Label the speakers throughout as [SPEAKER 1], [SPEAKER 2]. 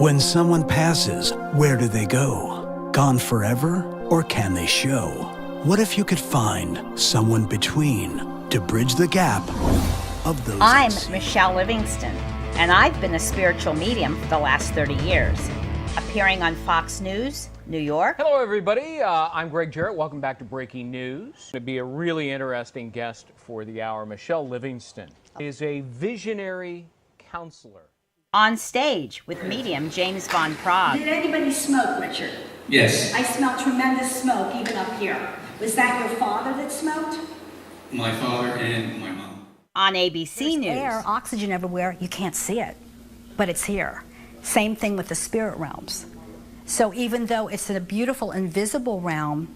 [SPEAKER 1] When someone passes, where do they go? Gone forever, or can they show? What if you could find someone between to bridge the gap of those?
[SPEAKER 2] I'm Michelle Livingston, and I've been a spiritual medium for the last 30 years, appearing on Fox News, New York.
[SPEAKER 3] Hello, everybody. I'm Greg Jarrett. Welcome back to Breaking News. To be a really interesting guest for the hour, Michelle Livingston is a visionary counselor.
[SPEAKER 2] On stage with medium James Von Prague.
[SPEAKER 4] Did anybody smoke, Richard?
[SPEAKER 5] Yes.
[SPEAKER 4] I smell tremendous smoke even up here. Was that your father that smoked?
[SPEAKER 5] My father and my mom.
[SPEAKER 2] On ABC
[SPEAKER 6] There's
[SPEAKER 2] News.
[SPEAKER 6] Air, oxygen everywhere. You can't see it, but it's here. Same thing with the spirit realms. So even though it's in a beautiful invisible realm,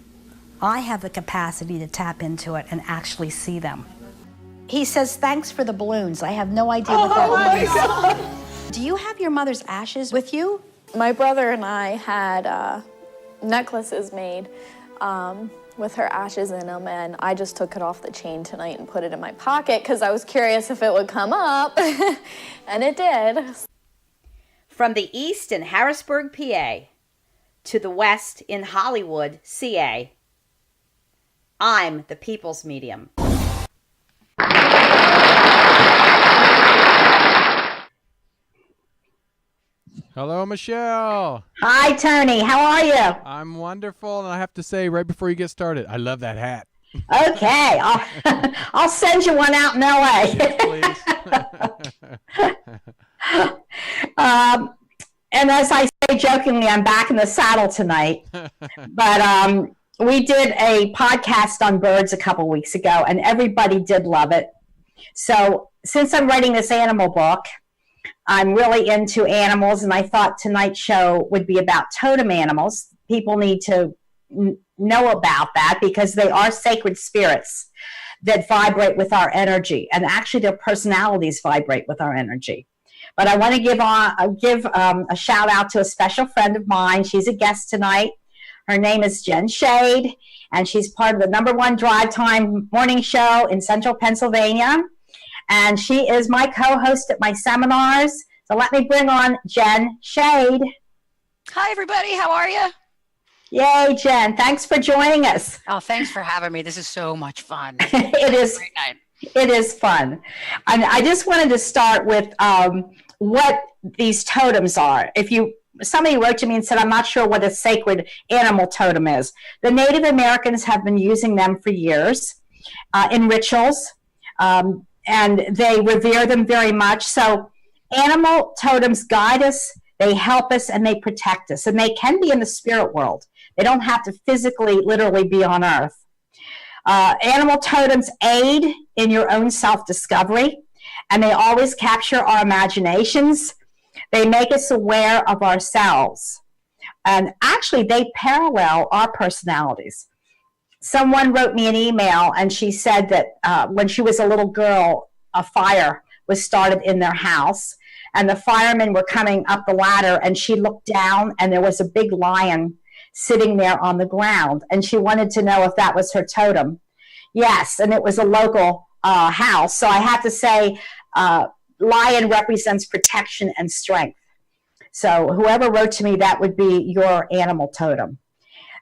[SPEAKER 6] I have the capacity to tap into it and actually see them. He says, thanks for the balloons. I have no idea what that means. Do you have your mother's ashes with you?
[SPEAKER 7] My brother and I had necklaces made with her ashes in them, and I just took it off the chain tonight and put it in my pocket because I was curious if it would come up, and it did.
[SPEAKER 2] From the east in Harrisburg, PA, to the west in Hollywood, CA, I'm the People's Medium.
[SPEAKER 8] Hello, Michelle.
[SPEAKER 2] Hi, Tony. How are you?
[SPEAKER 8] I'm wonderful, and I have to say, right before you get started, I love that hat.
[SPEAKER 2] Okay. I'll send you one out in L.A.
[SPEAKER 8] Please.
[SPEAKER 2] And as I say jokingly, I'm back in the saddle tonight. But we did a podcast on birds a couple weeks ago, and everybody did love it. So since I'm writing this animal book, I'm really into animals, and I thought tonight's show would be about totem animals. People need to know about that because they are sacred spirits that vibrate with our energy, and actually their personalities vibrate with our energy. But I want to give a shout out to a special friend of mine. She's a guest tonight. Her name is Jen Shade, and she's part of the #1 drive time morning show in central Pennsylvania. And she is my co-host at my seminars. So let me bring on Jen Shade.
[SPEAKER 9] Hi, everybody. How are you?
[SPEAKER 2] Yay, Jen. Thanks for joining us.
[SPEAKER 9] Oh, thanks for having me. This is so much fun.
[SPEAKER 2] It is.
[SPEAKER 9] Great night.
[SPEAKER 2] It is fun. And I just wanted to start with what these totems are. Somebody wrote to me and said, I'm not sure what a sacred animal totem is. The Native Americans have been using them for years in rituals. And they revere them very much. So animal totems guide us, they help us, and they protect us. And they can be in the spirit world. They don't have to physically, literally be on earth. Animal totems aid in your own self-discovery, and they always capture our imaginations. They make us aware of ourselves. And actually, they parallel our personalities. Someone wrote me an email, and she said that when she was a little girl, a fire was started in their house, and the firemen were coming up the ladder, and she looked down, and there was a big lion sitting there on the ground, and she wanted to know if that was her totem. Yes, and it was a local house. So I have to say, lion represents protection and strength. So whoever wrote to me, that would be your animal totem.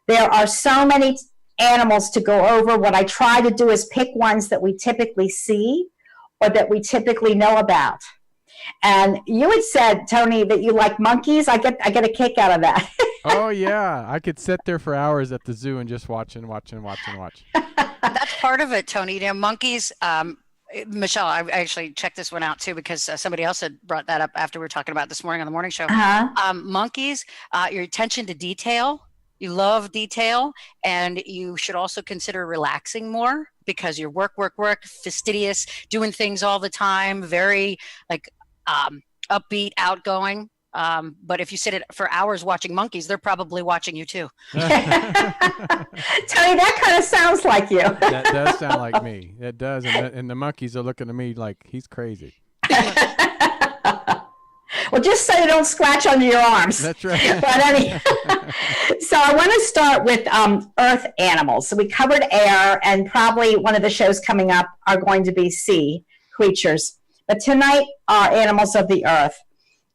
[SPEAKER 2] There are so many animals to go over. What I try to do is pick ones that we typically see or that we typically know about. And you had said, Tony, that you like monkeys. I get a kick out of that.
[SPEAKER 8] Oh, yeah. I could sit there for hours at the zoo and just watch.
[SPEAKER 9] That's part of it, Tony. You know, monkeys, Michelle, I actually checked this one out too because somebody else had brought that up after we were talking about this morning on the morning show. Monkeys, your attention to detail. You love detail, and you should also consider relaxing more because you're work, fastidious, doing things all the time, very upbeat, outgoing. But if you sit for hours watching monkeys, they're probably watching you too.
[SPEAKER 2] Tony, that kind of sounds like you.
[SPEAKER 8] That does sound like me. It does. And the monkeys are looking at me like he's crazy.
[SPEAKER 2] Well, just so you don't scratch under your arms.
[SPEAKER 8] That's right.
[SPEAKER 2] So I want to start with earth animals. So we covered air, and probably one of the shows coming up are going to be sea creatures. But tonight are animals of the earth.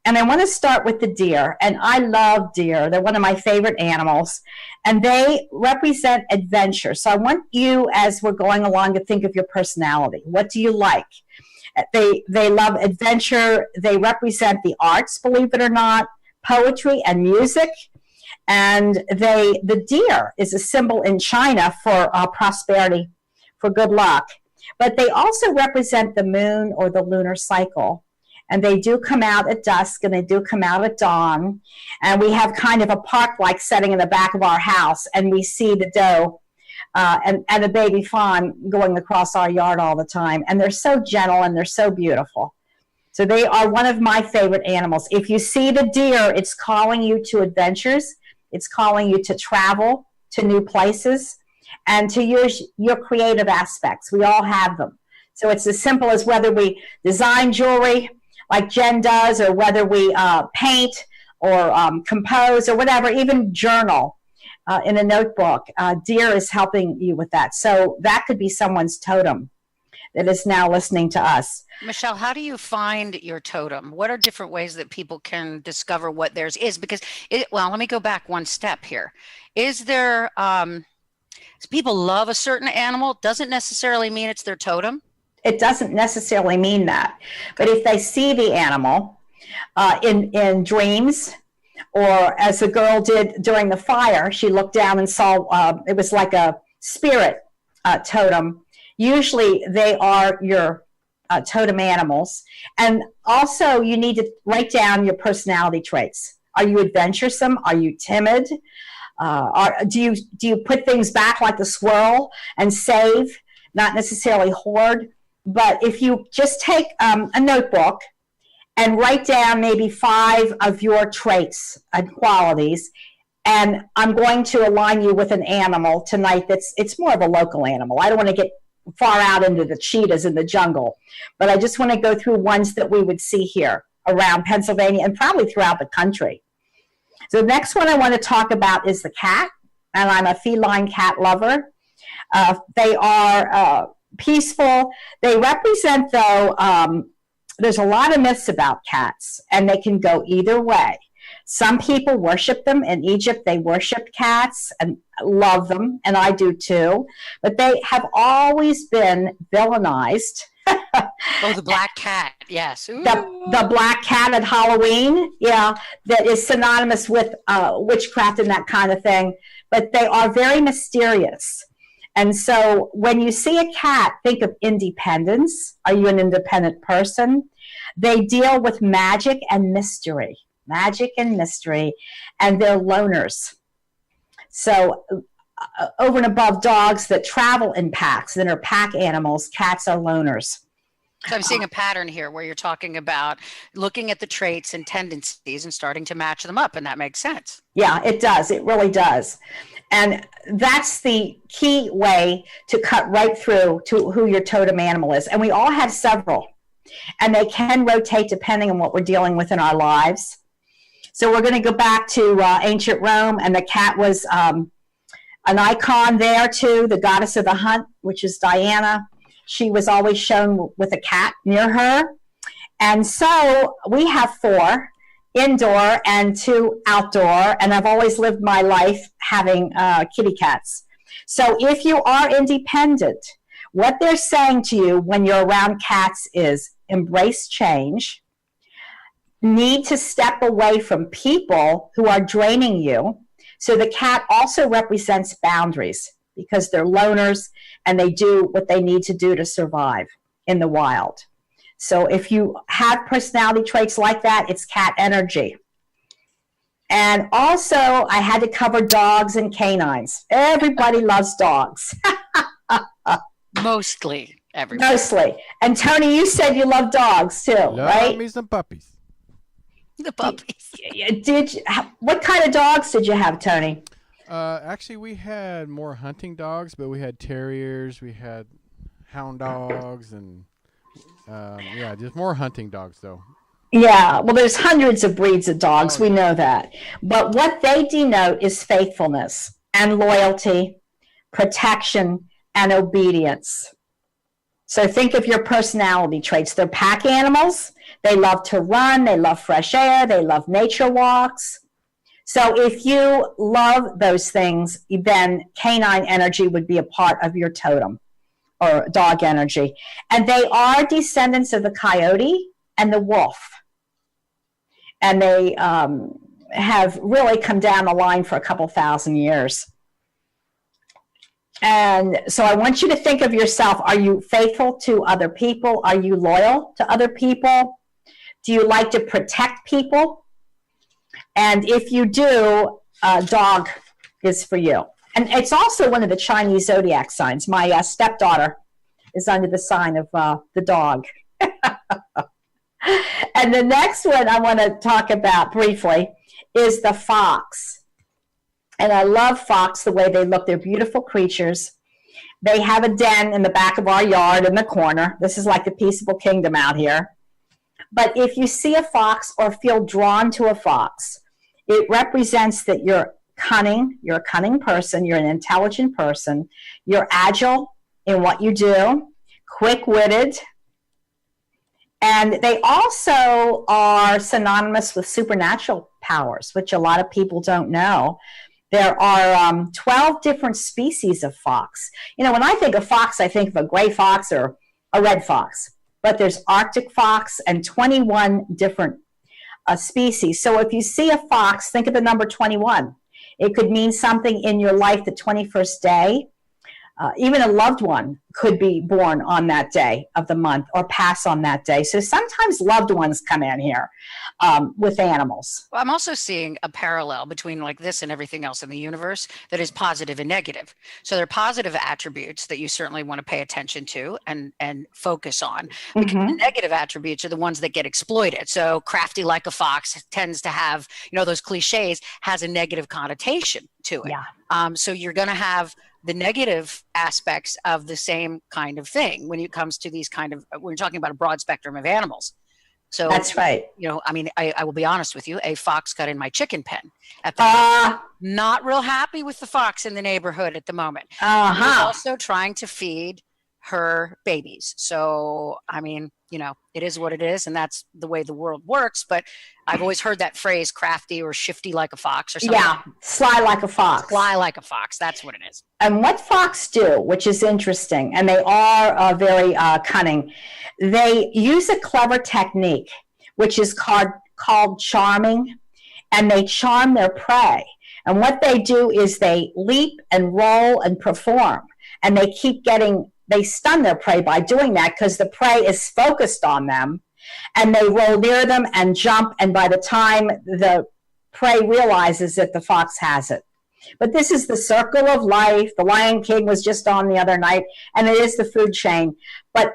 [SPEAKER 2] And I want to start with the deer. And I love deer. They're one of my favorite animals. And they represent adventure. So I want you, as we're going along, to think of your personality. What do you like? They love adventure. They represent the arts, believe it or not, poetry and music. And the deer is a symbol in China for prosperity, for good luck. But they also represent the moon or the lunar cycle. And they do come out at dusk, and they do come out at dawn. And we have kind of a park-like setting in the back of our house, and we see the doe and the baby fawn going across our yard all the time. And they're so gentle, and they're so beautiful. So they are one of my favorite animals. If you see the deer, it's calling you to adventures. It's calling you to travel to new places and to use your creative aspects. We all have them. So it's as simple as whether we design jewelry like Jen does, or whether we paint or compose or whatever, even journal in a notebook. Deer is helping you with that. So that could be someone's totem that is now listening to us.
[SPEAKER 9] Michelle, how do you find your totem? What are different ways that people can discover what theirs is? Because, well, let me go back one step here. Is there, people love a certain animal, doesn't necessarily mean it's their totem?
[SPEAKER 2] It doesn't necessarily mean that. But if they see the animal in dreams, or as the girl did during the fire, she looked down and saw it was like a spirit totem. Usually they are your totem animals. And also you need to write down your personality traits. Are you adventuresome? Are you timid? Do you put things back like the squirrel and save, not necessarily hoard? But if you just take a notebook and write down maybe 5 of your traits and qualities, and I'm going to align you with an animal tonight it's more of a local animal. I don't want to get far out into the cheetahs in the jungle, but I just want to go through ones that we would see here around Pennsylvania and probably throughout the country. So the next one I want to talk about is the cat, and I'm a feline cat lover. They are peaceful. They represent, though, there's a lot of myths about cats, and they can go either way. Some people worship them. In Egypt, they worshiped cats and love them, and I do too. But they have always been villainized.
[SPEAKER 9] Oh, the black cat, yes.
[SPEAKER 2] The black cat at Halloween, yeah, that is synonymous with witchcraft and that kind of thing. But they are very mysterious. And so when you see a cat, think of independence. Are you an independent person? They deal with magic and mystery. Magic and mystery, and they're loners. So over and above dogs that travel in packs, that are pack animals, cats are loners.
[SPEAKER 9] So I'm seeing a pattern here where you're talking about looking at the traits and tendencies and starting to match them up, and that makes sense.
[SPEAKER 2] Yeah, it does. It really does. And that's the key way to cut right through to who your totem animal is. And we all have several, and they can rotate depending on what we're dealing with in our lives. So we're going to go back to ancient Rome, and the cat was an icon there too, the goddess of the hunt, which is Diana. She was always shown with a cat near her. And so we have 4 indoor and 2 outdoor, and I've always lived my life having kitty cats. So if you are independent, what they're saying to you when you're around cats is embrace change, need to step away from people who are draining you. So the cat also represents boundaries because they're loners and they do what they need to do to survive in the wild. So if you have personality traits like that, it's cat energy. And also, I had to cover dogs and canines. Everybody loves dogs.
[SPEAKER 9] Mostly everybody.
[SPEAKER 2] Mostly. And Tony, you said you love dogs too, right?
[SPEAKER 8] Love me some puppies.
[SPEAKER 9] The puppies.
[SPEAKER 2] What kind of dogs did you have, Tony?
[SPEAKER 8] Actually, we had more hunting dogs, but we had terriers, we had hound dogs, and yeah, just more hunting dogs, though.
[SPEAKER 2] Yeah, well, there's hundreds of breeds of dogs. We know that. But what they denote is faithfulness and loyalty, protection, and obedience. So think of your personality traits. They're pack animals. They love to run. They love fresh air. They love nature walks. So if you love those things, then canine energy would be a part of your totem, or dog energy. And they are descendants of the coyote and the wolf. And they have really come down the line for a couple thousand years. And so I want you to think of yourself. Are you faithful to other people? Are you loyal to other people? Do you like to protect people? And if you do, dog is for you. And it's also one of the Chinese zodiac signs. My stepdaughter is under the sign of the dog. And the next one I want to talk about briefly is the fox. And I love fox, the way they look. They're beautiful creatures. They have a den in the back of our yard in the corner. This is like the peaceable kingdom out here. But if you see a fox or feel drawn to a fox, it represents that you're cunning, you're a cunning person, you're an intelligent person, you're agile in what you do, quick-witted, and they also are synonymous with supernatural powers, which a lot of people don't know. There are 12 different species of fox. You know, when I think of fox, I think of a gray fox or a red fox, but there's Arctic fox and 21 different species. So if you see a fox, think of the number 21. It could mean something in your life, the 21st day. Even a loved one could be born on that day of the month or pass on that day. So sometimes loved ones come in here with animals.
[SPEAKER 9] Well, I'm also seeing a parallel between like this and everything else in the universe that is positive and negative. So there are positive attributes that you certainly want to pay attention to and focus on. Because the negative attributes are the ones that get exploited. So crafty like a fox tends to have, you know, those cliches, has a negative connotation to it.
[SPEAKER 2] Yeah.
[SPEAKER 9] So you're going to have the negative aspects of the same kind of thing when it comes to these kind of, we're talking about a broad spectrum of animals. So
[SPEAKER 2] that's right.
[SPEAKER 9] You know, I mean, I will be honest with you, a fox got in my chicken pen at the moment. Not real happy with the fox in the neighborhood at the moment. She's also trying to feed her babies. So, I mean, you know, it is what it is, and that's the way the world works. But I've always heard that phrase, crafty or shifty like a fox or something.
[SPEAKER 2] Yeah, sly like a fox.
[SPEAKER 9] Sly like a fox, that's what it is.
[SPEAKER 2] And what fox do, which is interesting, and they are very cunning, they use a clever technique, which is called charming, and they charm their prey. And what they do is they leap and roll and perform, and they keep getting, they stun their prey by doing that because the prey is focused on them, and they roll near them and jump, and by the time the prey realizes that the fox has it. But this is the circle of life. The Lion King was just on the other night, and it is the food chain. But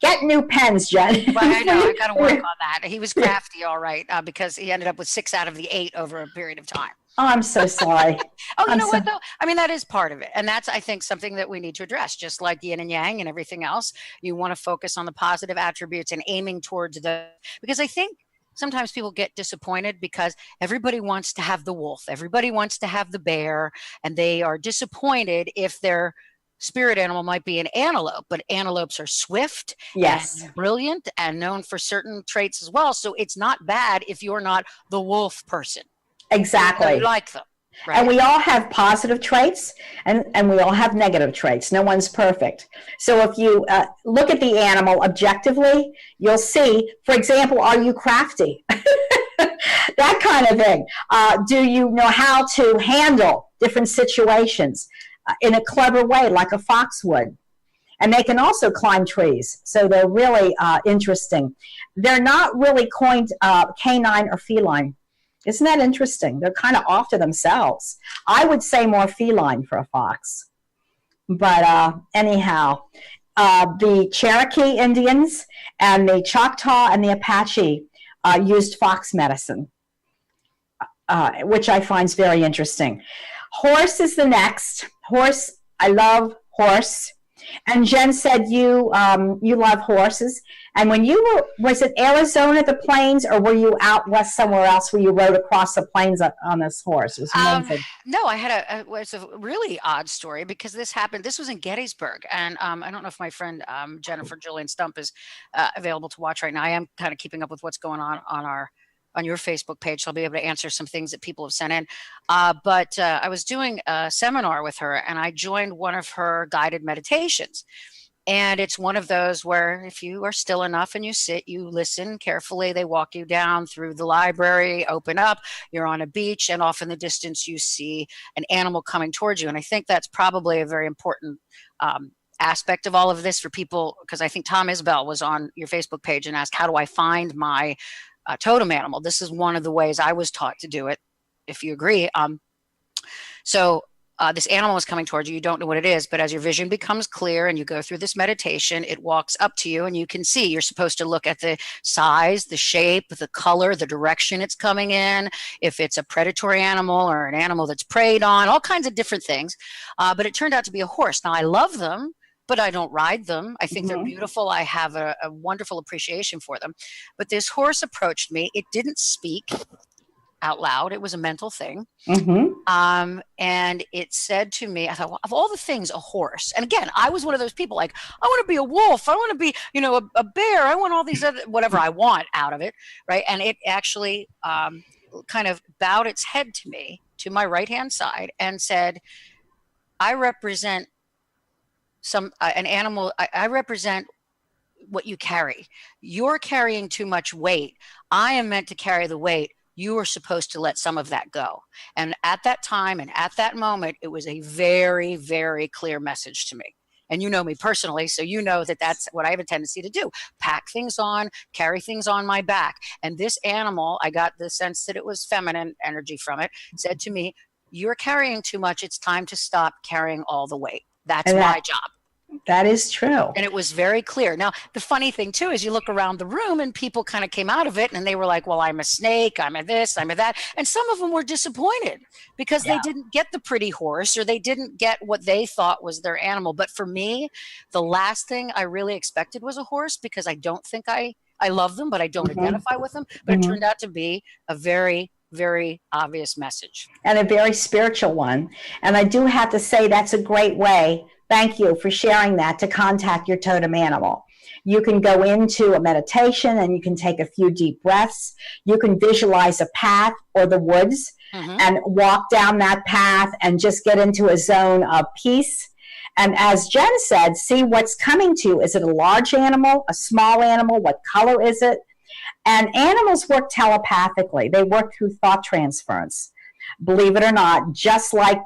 [SPEAKER 2] get new pens, Jen.
[SPEAKER 9] Well, I know, I got to work on that. He was crafty, all right, because he ended up with 6 out of the 8 over a period of time.
[SPEAKER 2] Oh, I'm so sorry.
[SPEAKER 9] You know what, though? I mean, that is part of it. And that's, I think, something that we need to address. Just like yin and yang and everything else, you want to focus on the positive attributes and aiming towards because I think sometimes people get disappointed because everybody wants to have the wolf. Everybody wants to have the bear. And they are disappointed if their spirit animal might be an antelope, but antelopes are swift,
[SPEAKER 2] yes,
[SPEAKER 9] and brilliant, and known for certain traits as well. So it's not bad if you're not the wolf person.
[SPEAKER 2] Exactly.
[SPEAKER 9] You like them. Right.
[SPEAKER 2] And we all have positive traits and we all have negative traits. No one's perfect. So if you look at the animal objectively, you'll see, for example, are you crafty? That kind of thing. Do you know how to handle different situations in a clever way, like a fox would? And they can also climb trees. So they're really interesting. They're not really coined canine or feline. Isn't that interesting? They're kind of off to themselves. I would say more feline for a fox. But anyhow, the Cherokee Indians and the Choctaw and the Apache used fox medicine, which I find is very interesting. Horse is the next. Horse, I love horse. And Jen said you love horses. And when you was it Arizona, the plains, or were you out west somewhere else where you rode across the plains on this horse? It was amazing.
[SPEAKER 9] No, I had it's a really odd story because this happened. This was in Gettysburg. And I don't know if my friend Jennifer Julian Stump is available to watch right now. I am kind of keeping up with what's going on your Facebook page, so I'll be able to answer some things that people have sent in. But I was doing a seminar with her, and I joined one of her guided meditations. And it's one of those where if you are still enough and you sit, you listen carefully, they walk you down through the library, open up, you're on a beach, and off in the distance you see an animal coming towards you. And I think that's probably a very important aspect of all of this for people, because I think Tom Isbell was on your Facebook page and asked, how do I find my totem animal? This is one of the ways I was taught to do it, if you agree. This animal is coming towards you. You don't know what it is, but as your vision becomes clear and you go through this meditation, it walks up to you and you can see. You're supposed to look at the size, the shape, the color, the direction it's coming in, if it's a predatory animal or an animal that's preyed on, all kinds of different things. But it turned out to be a horse. Now, I love them, but I don't ride them. I think they're beautiful. I have a wonderful appreciation for them. But this horse approached me. It didn't speak out loud. It was a mental thing. And it said to me, I thought, well, of all the things, a horse. And again, I was one of those people like, I want to be a wolf. I want to be, a bear. I want all these other, whatever I want out of it. Right. And it actually kind of bowed its head to me, to my right-hand side, and said, I represent an animal. I represent what you carry. You're carrying too much weight. I am meant to carry the weight. You are supposed to let some of that go. And at that time and at that moment, it was a very, very clear message to me. And you know me personally, so you know that that's what I have a tendency to do. Pack things on, carry things on my back. And this animal, I got the sense that it was feminine energy from it, said to me, you're carrying too much. It's time to stop carrying all the weight. That's my job.
[SPEAKER 2] That is true.
[SPEAKER 9] And it was very clear. Now, the funny thing, too, is you look around the room and people kind of came out of it and they were like, well, I'm a snake, I'm a this, I'm a that. And some of them were disappointed because they didn't get the pretty horse or they didn't get what they thought was their animal. But for me, the last thing I really expected was a horse, because I don't think I love them, but I don't identify with them. But it turned out to be a very, very obvious message.
[SPEAKER 2] And a very spiritual one. And I do have to say that's a great way. Thank you for sharing that, to contact your totem animal. You can go into a meditation and you can take a few deep breaths. You can visualize a path or the woods and walk down that path and just get into a zone of peace. And as Jen said, see what's coming to you. Is it a large animal, a small animal? What color is it? And animals work telepathically. They work through thought transference. Believe it or not, just like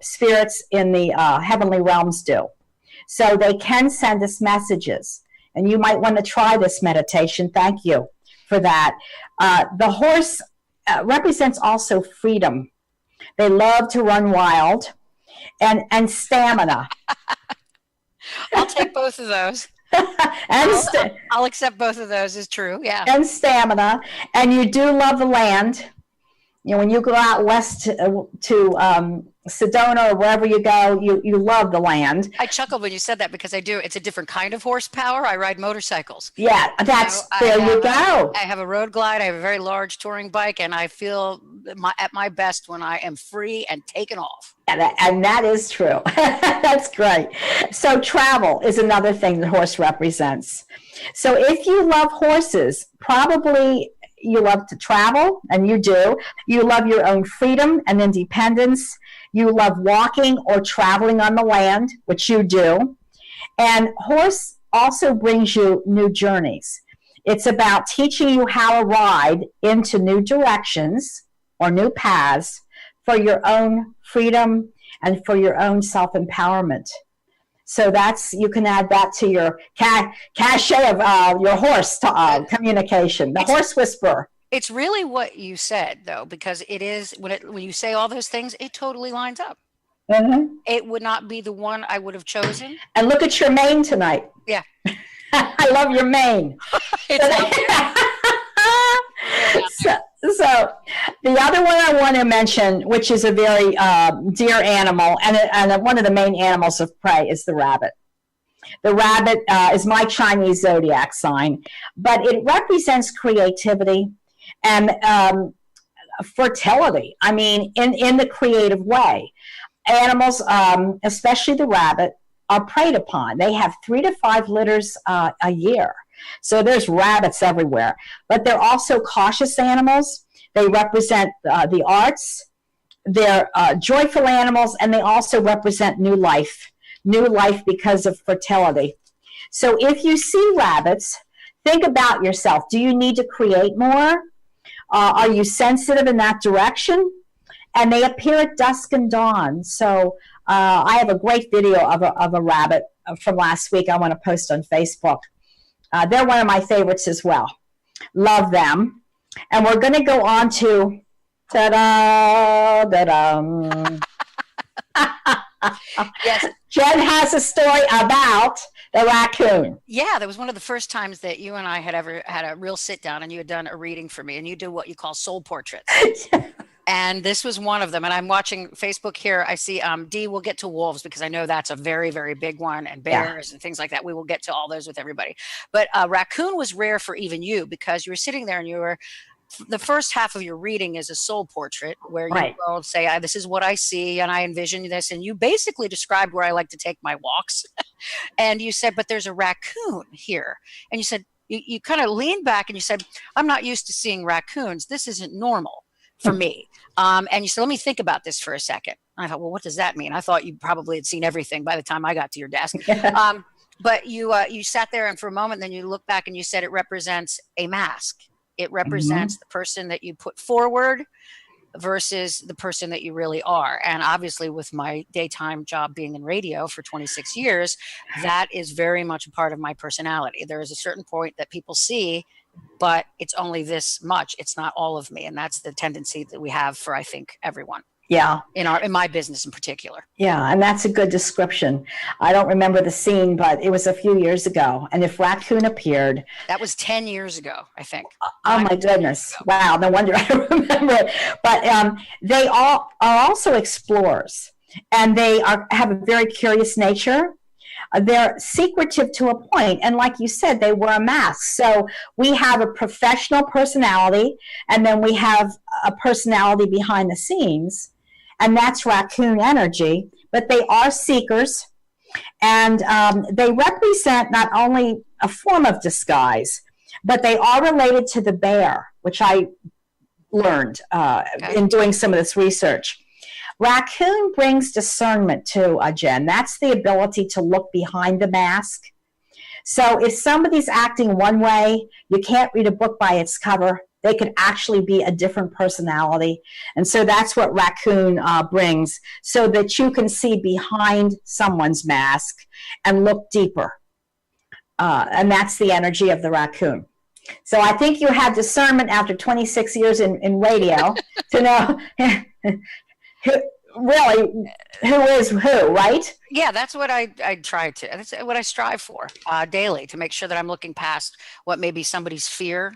[SPEAKER 2] spirits in the heavenly realms do. So they can send us messages. And you might want to try this meditation. Thank you for that. The horse represents also freedom. They love to run wild, and stamina.
[SPEAKER 9] I'll take both of those. I'll accept both of those as true. Yeah.
[SPEAKER 2] And stamina. And you do love the land. When you go out west to Sedona or wherever you go, you love the land.
[SPEAKER 9] I chuckled when you said that because I do. It's a different kind of horsepower. I ride motorcycles.
[SPEAKER 2] Yeah, there you go.
[SPEAKER 9] I have a road glide. I have a very large touring bike, and I feel at my best when I am free and taken off.
[SPEAKER 2] And that is true. That's great. So travel is another thing the horse represents. So if you love horses, probably you love to travel, and you do. You love your own freedom and independence. You love walking or traveling on the land, which you do. And horse also brings you new journeys. It's about teaching you how to ride into new directions or new paths for your own freedom and for your own self-empowerment. So you can add that to your cachet of your horse communication, the horse whisperer.
[SPEAKER 9] It's really what you said, though, because it is, when you say all those things, it totally lines up. It would not be the one I would have chosen.
[SPEAKER 2] And look at your mane tonight.
[SPEAKER 9] Yeah.
[SPEAKER 2] I love your mane. So the other one I want to mention, which is a very dear animal, and one of the main animals of prey, is the rabbit. The rabbit is my Chinese zodiac sign, but it represents creativity and fertility. I mean, in the creative way. Animals, especially the rabbit, are preyed upon. They have 3 to 5 litters a year. So there's rabbits everywhere. But they're also cautious animals. They represent the arts. They're joyful animals, and they also represent new life because of fertility. So if you see rabbits, think about yourself. Do you need to create more? Are you sensitive in that direction? And they appear at dusk and dawn. So I have a great video of a rabbit from last week I want to post on Facebook. They're one of my favorites as well. Love them. And we're going to go on to ta-da, ta-da.
[SPEAKER 9] Yes.
[SPEAKER 2] Jen has a story about the raccoon.
[SPEAKER 9] Yeah, that was one of the first times that you and I had ever had a real sit down, and you had done a reading for me, and you do what you call soul portraits. And this was one of them. And I'm watching Facebook here. I see Dee, we'll get to wolves because I know that's a very, very big one, and bears and things like that. We will get to all those with everybody. But raccoon was rare for even you because you were sitting there and you were, the first half of your reading is a soul portrait where you will say, this is what I see and I envision this. And you basically described where I like to take my walks. And you said, but there's a raccoon here. And you said, you kind of leaned back and you said, I'm not used to seeing raccoons. This isn't normal for me. And you said, let me think about this for a second. And I thought, well, what does that mean? I thought you probably had seen everything by the time I got to your desk. But you sat there and for a moment, then you look back and you said it represents a mask. It represents the person that you put forward versus the person that you really are. And obviously with my daytime job being in radio for 26 years, that is very much a part of my personality. There is a certain point that people see, but it's only this much. It's not all of me. And that's the tendency that we have for, I think, everyone.
[SPEAKER 2] Yeah.
[SPEAKER 9] In my business in particular.
[SPEAKER 2] Yeah. And that's a good description. I don't remember the scene, but it was a few years ago. And if raccoon appeared.
[SPEAKER 9] That was 10 years ago, I think.
[SPEAKER 2] Oh my goodness. Wow. No wonder I remember it. But they all are also explorers, and they have a very curious nature. They're secretive to a point. And like you said, they wear a mask. So we have a professional personality, and then we have a personality behind the scenes. And that's raccoon energy. But they are seekers. And they represent not only a form of disguise, but they are related to the bear, which I learned in doing some of this research. Raccoon brings discernment to Jen. That's the ability to look behind the mask. So if somebody's acting one way, you can't read a book by its cover. They could actually be a different personality. And so that's what raccoon brings, so that you can see behind someone's mask and look deeper. And that's the energy of the raccoon. So I think you have discernment after 26 years in radio to know really who is who, right?
[SPEAKER 9] Yeah, that's what I try to. That's what I strive for daily, to make sure that I'm looking past what may be somebody's fear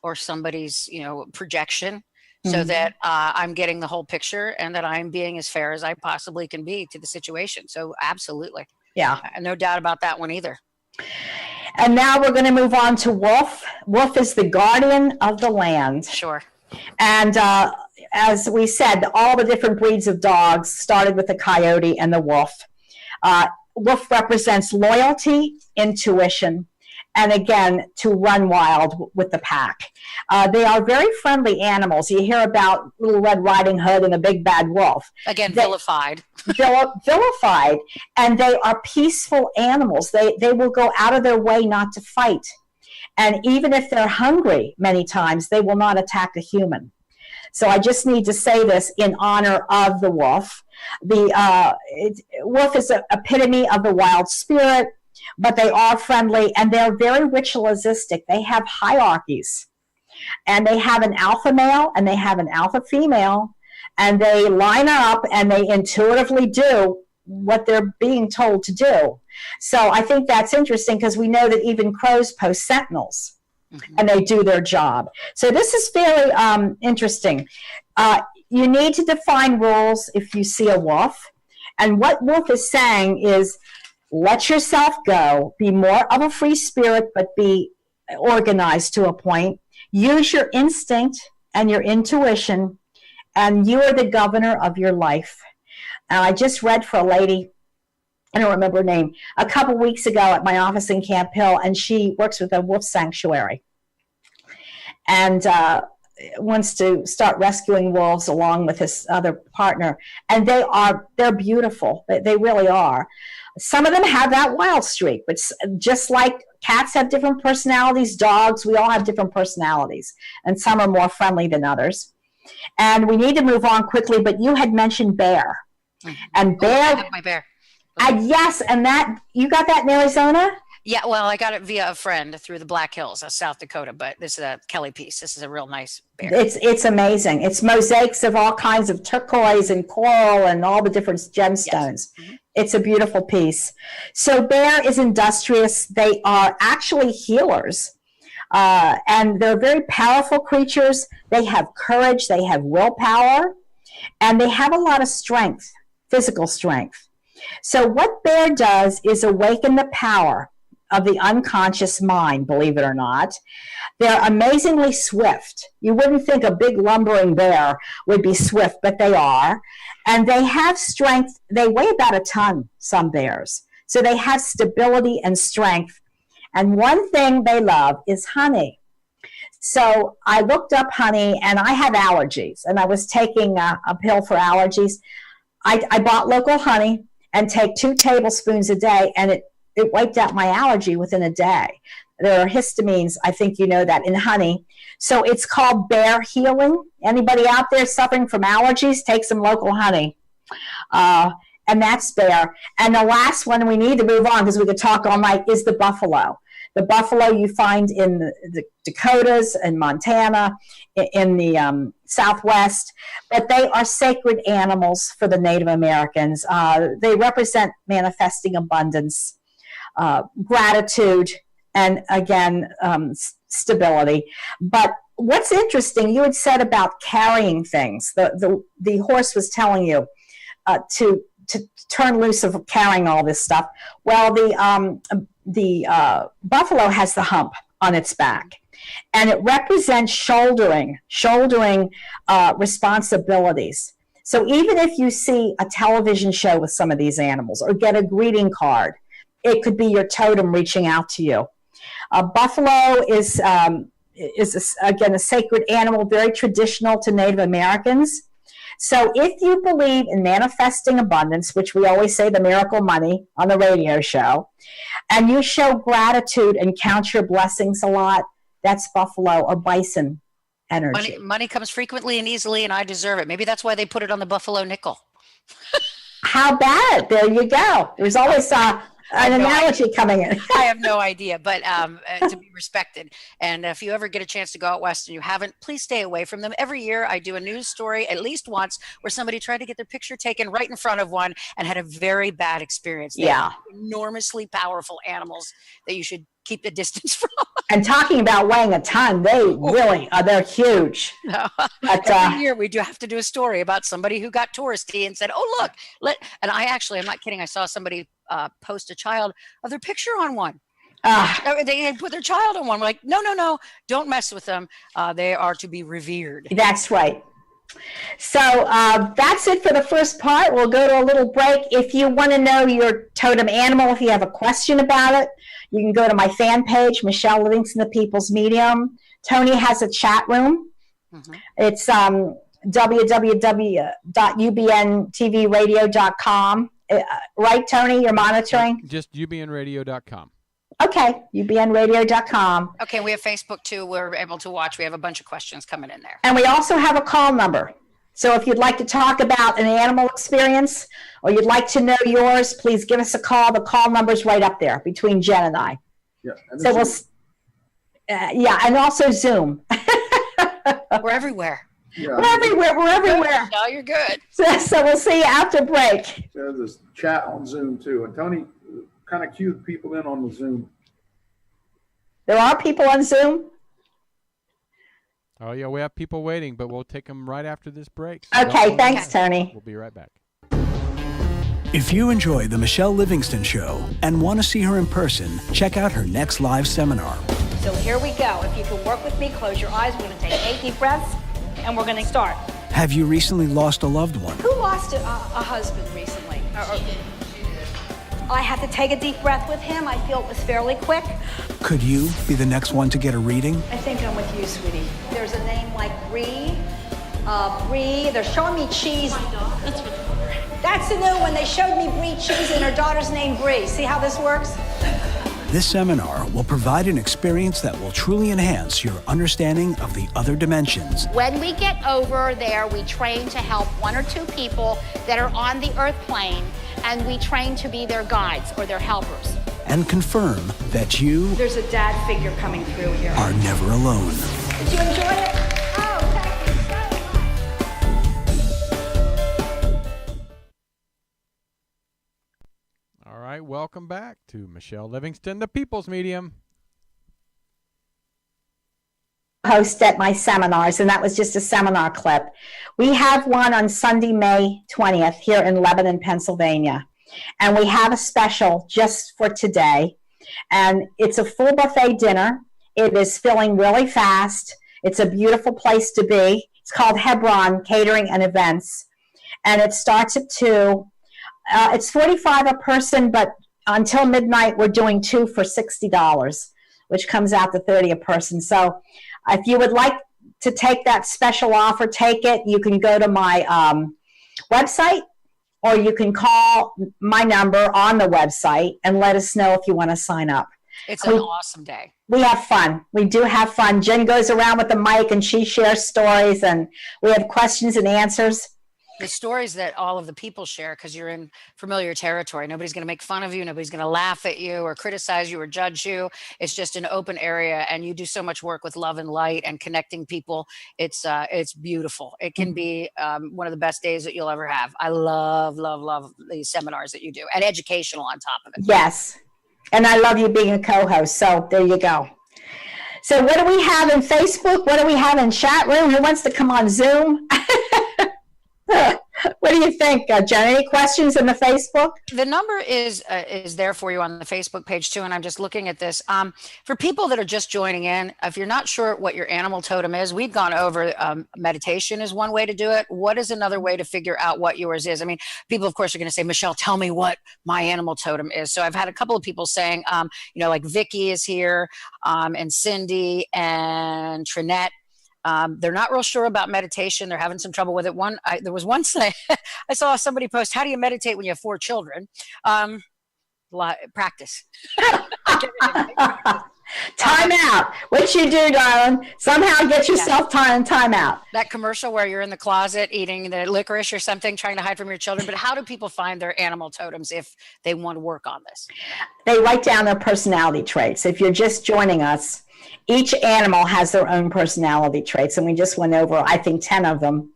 [SPEAKER 9] or somebody's projection, so that I'm getting the whole picture and that I'm being as fair as I possibly can be to the situation. So absolutely,
[SPEAKER 2] yeah,
[SPEAKER 9] no doubt about that one either.
[SPEAKER 2] And now we're going to move on to wolf. Wolf is the guardian of the land.
[SPEAKER 9] Sure.
[SPEAKER 2] And as we said, all the different breeds of dogs started with the coyote and the wolf. Wolf represents loyalty, intuition, and again, to run wild with the pack. They are very friendly animals. You hear about Little Red Riding Hood and the Big Bad Wolf.
[SPEAKER 9] Again, vilified.
[SPEAKER 2] Vilified, and they are peaceful animals. They will go out of their way not to fight. And even if they're hungry, many times, they will not attack a human. So I just need to say this in honor of the wolf. The wolf is an epitome of the wild spirit, but they are friendly, and they're very ritualistic. They have hierarchies, and they have an alpha male and they have an alpha female, and they line up and they intuitively do what they're being told to do. So I think that's interesting, because we know that even crows post sentinels, and they do their job. So this is very interesting. You need to define rules if you see a wolf. And what wolf is saying is, let yourself go, be more of a free spirit, but be organized to a point. Use your instinct and your intuition, and you are the governor of your life. And I just read for a lady, I don't remember her name, a couple weeks ago at my office in Camp Hill, and she works with a wolf sanctuary and wants to start rescuing wolves along with his other partner. And they're beautiful. They really are. Some of them have that wild streak, but just like cats have different personalities, dogs, we all have different personalities, and some are more friendly than others. And we need to move on quickly, but you had mentioned bear. And bear,
[SPEAKER 9] I have my bear.
[SPEAKER 2] yes, and that, you got that in Arizona?
[SPEAKER 9] Yeah, well, I got it via a friend through the Black Hills, South Dakota, but this is a Kelly piece. This is a real nice bear.
[SPEAKER 2] It's amazing. It's mosaics of all kinds of turquoise and coral and all the different gemstones. Yes. Mm-hmm. It's a beautiful piece. So bear is industrious. They are actually healers. And they're very powerful creatures. They have courage. They have willpower. And they have a lot of strength, physical strength. So what bear does is awaken the power of the unconscious mind, believe it or not. They're amazingly swift. You wouldn't think a big lumbering bear would be swift, but they are. And they have strength. They weigh about a ton, some bears. So they have stability and strength. And one thing they love is honey. So I looked up honey, and I have allergies, and I was taking a pill for allergies. I bought local honey and take 2 tablespoons a day, and it wiped out my allergy within a day. There are histamines, I think you know that, in honey. So it's called bear healing. Anybody out there suffering from allergies, take some local honey. And that's bear. And the last one, we need to move on because we could talk all night, is the buffalo. The buffalo you find in the Dakotas and Montana, in the Southwest, but they are sacred animals for the Native Americans. They represent manifesting abundance, gratitude, and again, stability. But what's interesting, you had said about carrying things. The horse was telling you to turn loose of carrying all this stuff. Well, the buffalo has the hump on its back, and it represents shouldering responsibilities. So even if you see a television show with some of these animals or get a greeting card, it could be your totem reaching out to you. Buffalo is again a sacred animal, very traditional to Native Americans. So if you believe in manifesting abundance, which we always say the miracle money on the radio show, and you show gratitude and count your blessings a lot, that's buffalo or bison energy.
[SPEAKER 9] Money comes frequently and easily, and I deserve it. Maybe that's why they put it on the buffalo nickel.
[SPEAKER 2] How bad? There you go. There's always an analogy coming in.
[SPEAKER 9] I have no idea, but to be respected. And if you ever get a chance to go out west and you haven't, please stay away from them. Every year I do a news story at least once where somebody tried to get their picture taken right in front of one and had a very bad experience. They're enormously powerful animals that you should keep the distance from.
[SPEAKER 2] And talking about weighing a ton, they really are, they're huge.
[SPEAKER 9] No. But, every year we do have to do a story about somebody who got touristy and said, oh, look, and I'm not kidding. I saw somebody post a child of their picture on one. They had put their child on one. We're like, no, don't mess with them. They are to be revered.
[SPEAKER 2] That's right. So that's it for the first part. We'll go to a little break. If you want to know your totem animal, if you have a question about it, you can go to my fan page, Michelle Livingston, the People's Medium. Tony has a chat room. Mm-hmm. It's www.ubntvradio.com. Right, Tony? You're monitoring?
[SPEAKER 8] Just ubnradio.com.
[SPEAKER 2] Okay, ubnradio.com.
[SPEAKER 9] Okay, we have Facebook too. We're able to watch. We have a bunch of questions coming in there.
[SPEAKER 2] And we also have a call number. So if you'd like to talk about an animal experience or you'd like to know yours, please give us a call. The call number's right up there between Jen and I.
[SPEAKER 10] Yeah. And
[SPEAKER 2] so and also Zoom.
[SPEAKER 9] We're everywhere.
[SPEAKER 10] Yeah.
[SPEAKER 2] We're everywhere.
[SPEAKER 9] No, you're good.
[SPEAKER 2] So we'll see you after break.
[SPEAKER 10] There's this chat on Zoom too. And Tony kind of cued people in on the Zoom.
[SPEAKER 2] There are people on Zoom?
[SPEAKER 8] Oh, yeah, we have people waiting, but we'll take them right after this break. So
[SPEAKER 2] okay, thanks, Tony.
[SPEAKER 8] We'll be right back.
[SPEAKER 1] If you enjoy The Michelle Livingston Show and want to see her in person, check out her next live seminar.
[SPEAKER 4] So here we go. If you can work with me, close your eyes. We're going to take 8 deep breaths, and we're going to start.
[SPEAKER 1] Have you recently lost a loved one?
[SPEAKER 4] Who lost a husband recently? I have to take a deep breath with him. I feel it was fairly quick.
[SPEAKER 1] Could you be the next one to get a reading?
[SPEAKER 4] I think I'm with you, sweetie. There's a name like Bree. Bree. They're showing me cheese. That's the new one. They showed me Bree cheese and her daughter's name Bree. See how this works?
[SPEAKER 1] This seminar will provide an experience that will truly enhance your understanding of the other dimensions.
[SPEAKER 11] When we get over there, we train to help 1 or 2 people that are on the earth plane, and we train to be their guides or their helpers.
[SPEAKER 1] And confirm that you
[SPEAKER 4] There's a dad figure coming through here.
[SPEAKER 1] are never alone.
[SPEAKER 4] Did you enjoy it? Oh, thank you so much.
[SPEAKER 8] All right, welcome back to Michelle Livingston, the People's Medium.
[SPEAKER 2] Host at my seminars, and that was just a seminar clip. We have one on Sunday, May 20th here in Lebanon, Pennsylvania. And we have a special just for today. And it's a full buffet dinner. It is filling really fast. It's a beautiful place to be. It's called Hebron Catering and Events. And it starts at 2. It's $45 a person, but until midnight, we're doing 2 for $60, which comes out to $30 a person. So if you would like to take that special offer, take it. You can go to my website, or you can call my number on the website and let us know if you want to sign up.
[SPEAKER 9] It's an awesome day.
[SPEAKER 2] We have fun. We do have fun. Jen goes around with the mic and she shares stories, and we have questions and answers.
[SPEAKER 9] The stories that all of the people share, because you're in familiar territory. Nobody's going to make fun of you. Nobody's going to laugh at you or criticize you or judge you. It's just an open area, and you do so much work with love and light and connecting people. It's beautiful. It can be one of the best days that you'll ever have. I love, love, love these seminars that you do, and educational on top of it.
[SPEAKER 2] Yes. And I love you being a co-host. So there you go. So what do we have in Facebook? What do we have in chat room? Who wants to come on Zoom? What do you think, Jen? Any questions in the Facebook?
[SPEAKER 9] The number is there for you on the Facebook page too, and I'm just looking at this. For people that are just joining in, if you're not sure what your animal totem is, we've gone over meditation is one way to do it. What is another way to figure out what yours is? I mean, people, of course, are going to say, Michelle, tell me what my animal totem is. So I've had a couple of people saying, like Vicky is here, and Cindy and Trinette. They're not real sure about meditation. They're having some trouble with it. There was one say, I saw somebody post, how do you meditate when you have 4 children? Practice.
[SPEAKER 2] Time out. What you do, darling, somehow get yourself time out.
[SPEAKER 9] That commercial where you're in the closet eating the licorice or something, trying to hide from your children. But how do people find their animal totems if they want to work on this?
[SPEAKER 2] They write down their personality traits. If you're just joining us, each animal has their own personality traits, and we just went over, I think, 10 of them.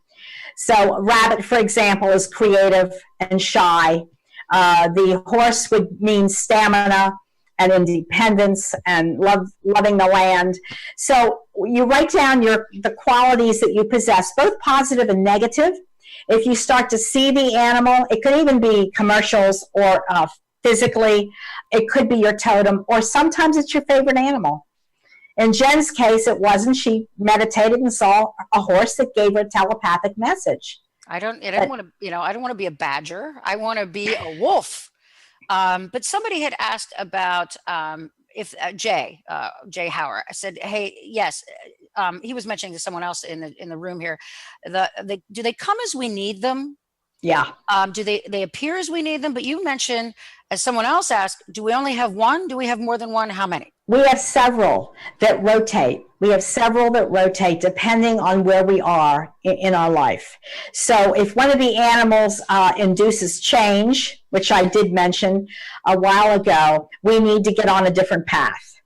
[SPEAKER 2] So rabbit, for example, is creative and shy. The horse would mean stamina and independence and loving the land. So you write down the qualities that you possess, both positive and negative. If you start to see the animal, it could even be commercials or physically. It could be your totem, or sometimes it's your favorite animal. In Jen's case, it wasn't. She meditated and saw a horse that gave her a telepathic message.
[SPEAKER 9] I don't want to be a badger. I want to be a wolf. But somebody had asked about if Jay Hauer. I said, hey, yes. He was mentioning to someone else in the room here. Do they come as we need them?
[SPEAKER 2] Yeah.
[SPEAKER 9] Do they appear as we need them? But you mentioned, as someone else asked, do we only have one? Do we have more than one? How many?
[SPEAKER 2] We have several that rotate. Depending on where we are in our life. So if one of the animals induces change, which I did mention a while ago, we need to get on a different path.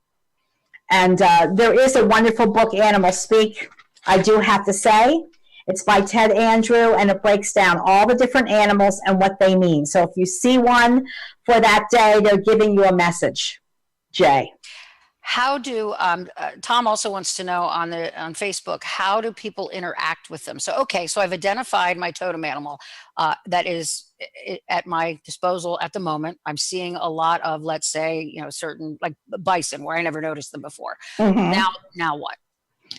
[SPEAKER 2] And there is a wonderful book, Animal Speak, I do have to say. It's by Ted Andrew, and it breaks down all the different animals and what they mean. So if you see one for that day, they're giving you a message. Jay.
[SPEAKER 9] How do Tom also wants to know on Facebook, how do people interact with them? So so I've identified my totem animal that is at my disposal at the moment. I'm seeing a lot of, let's say, certain like bison where I never noticed them before. Now what?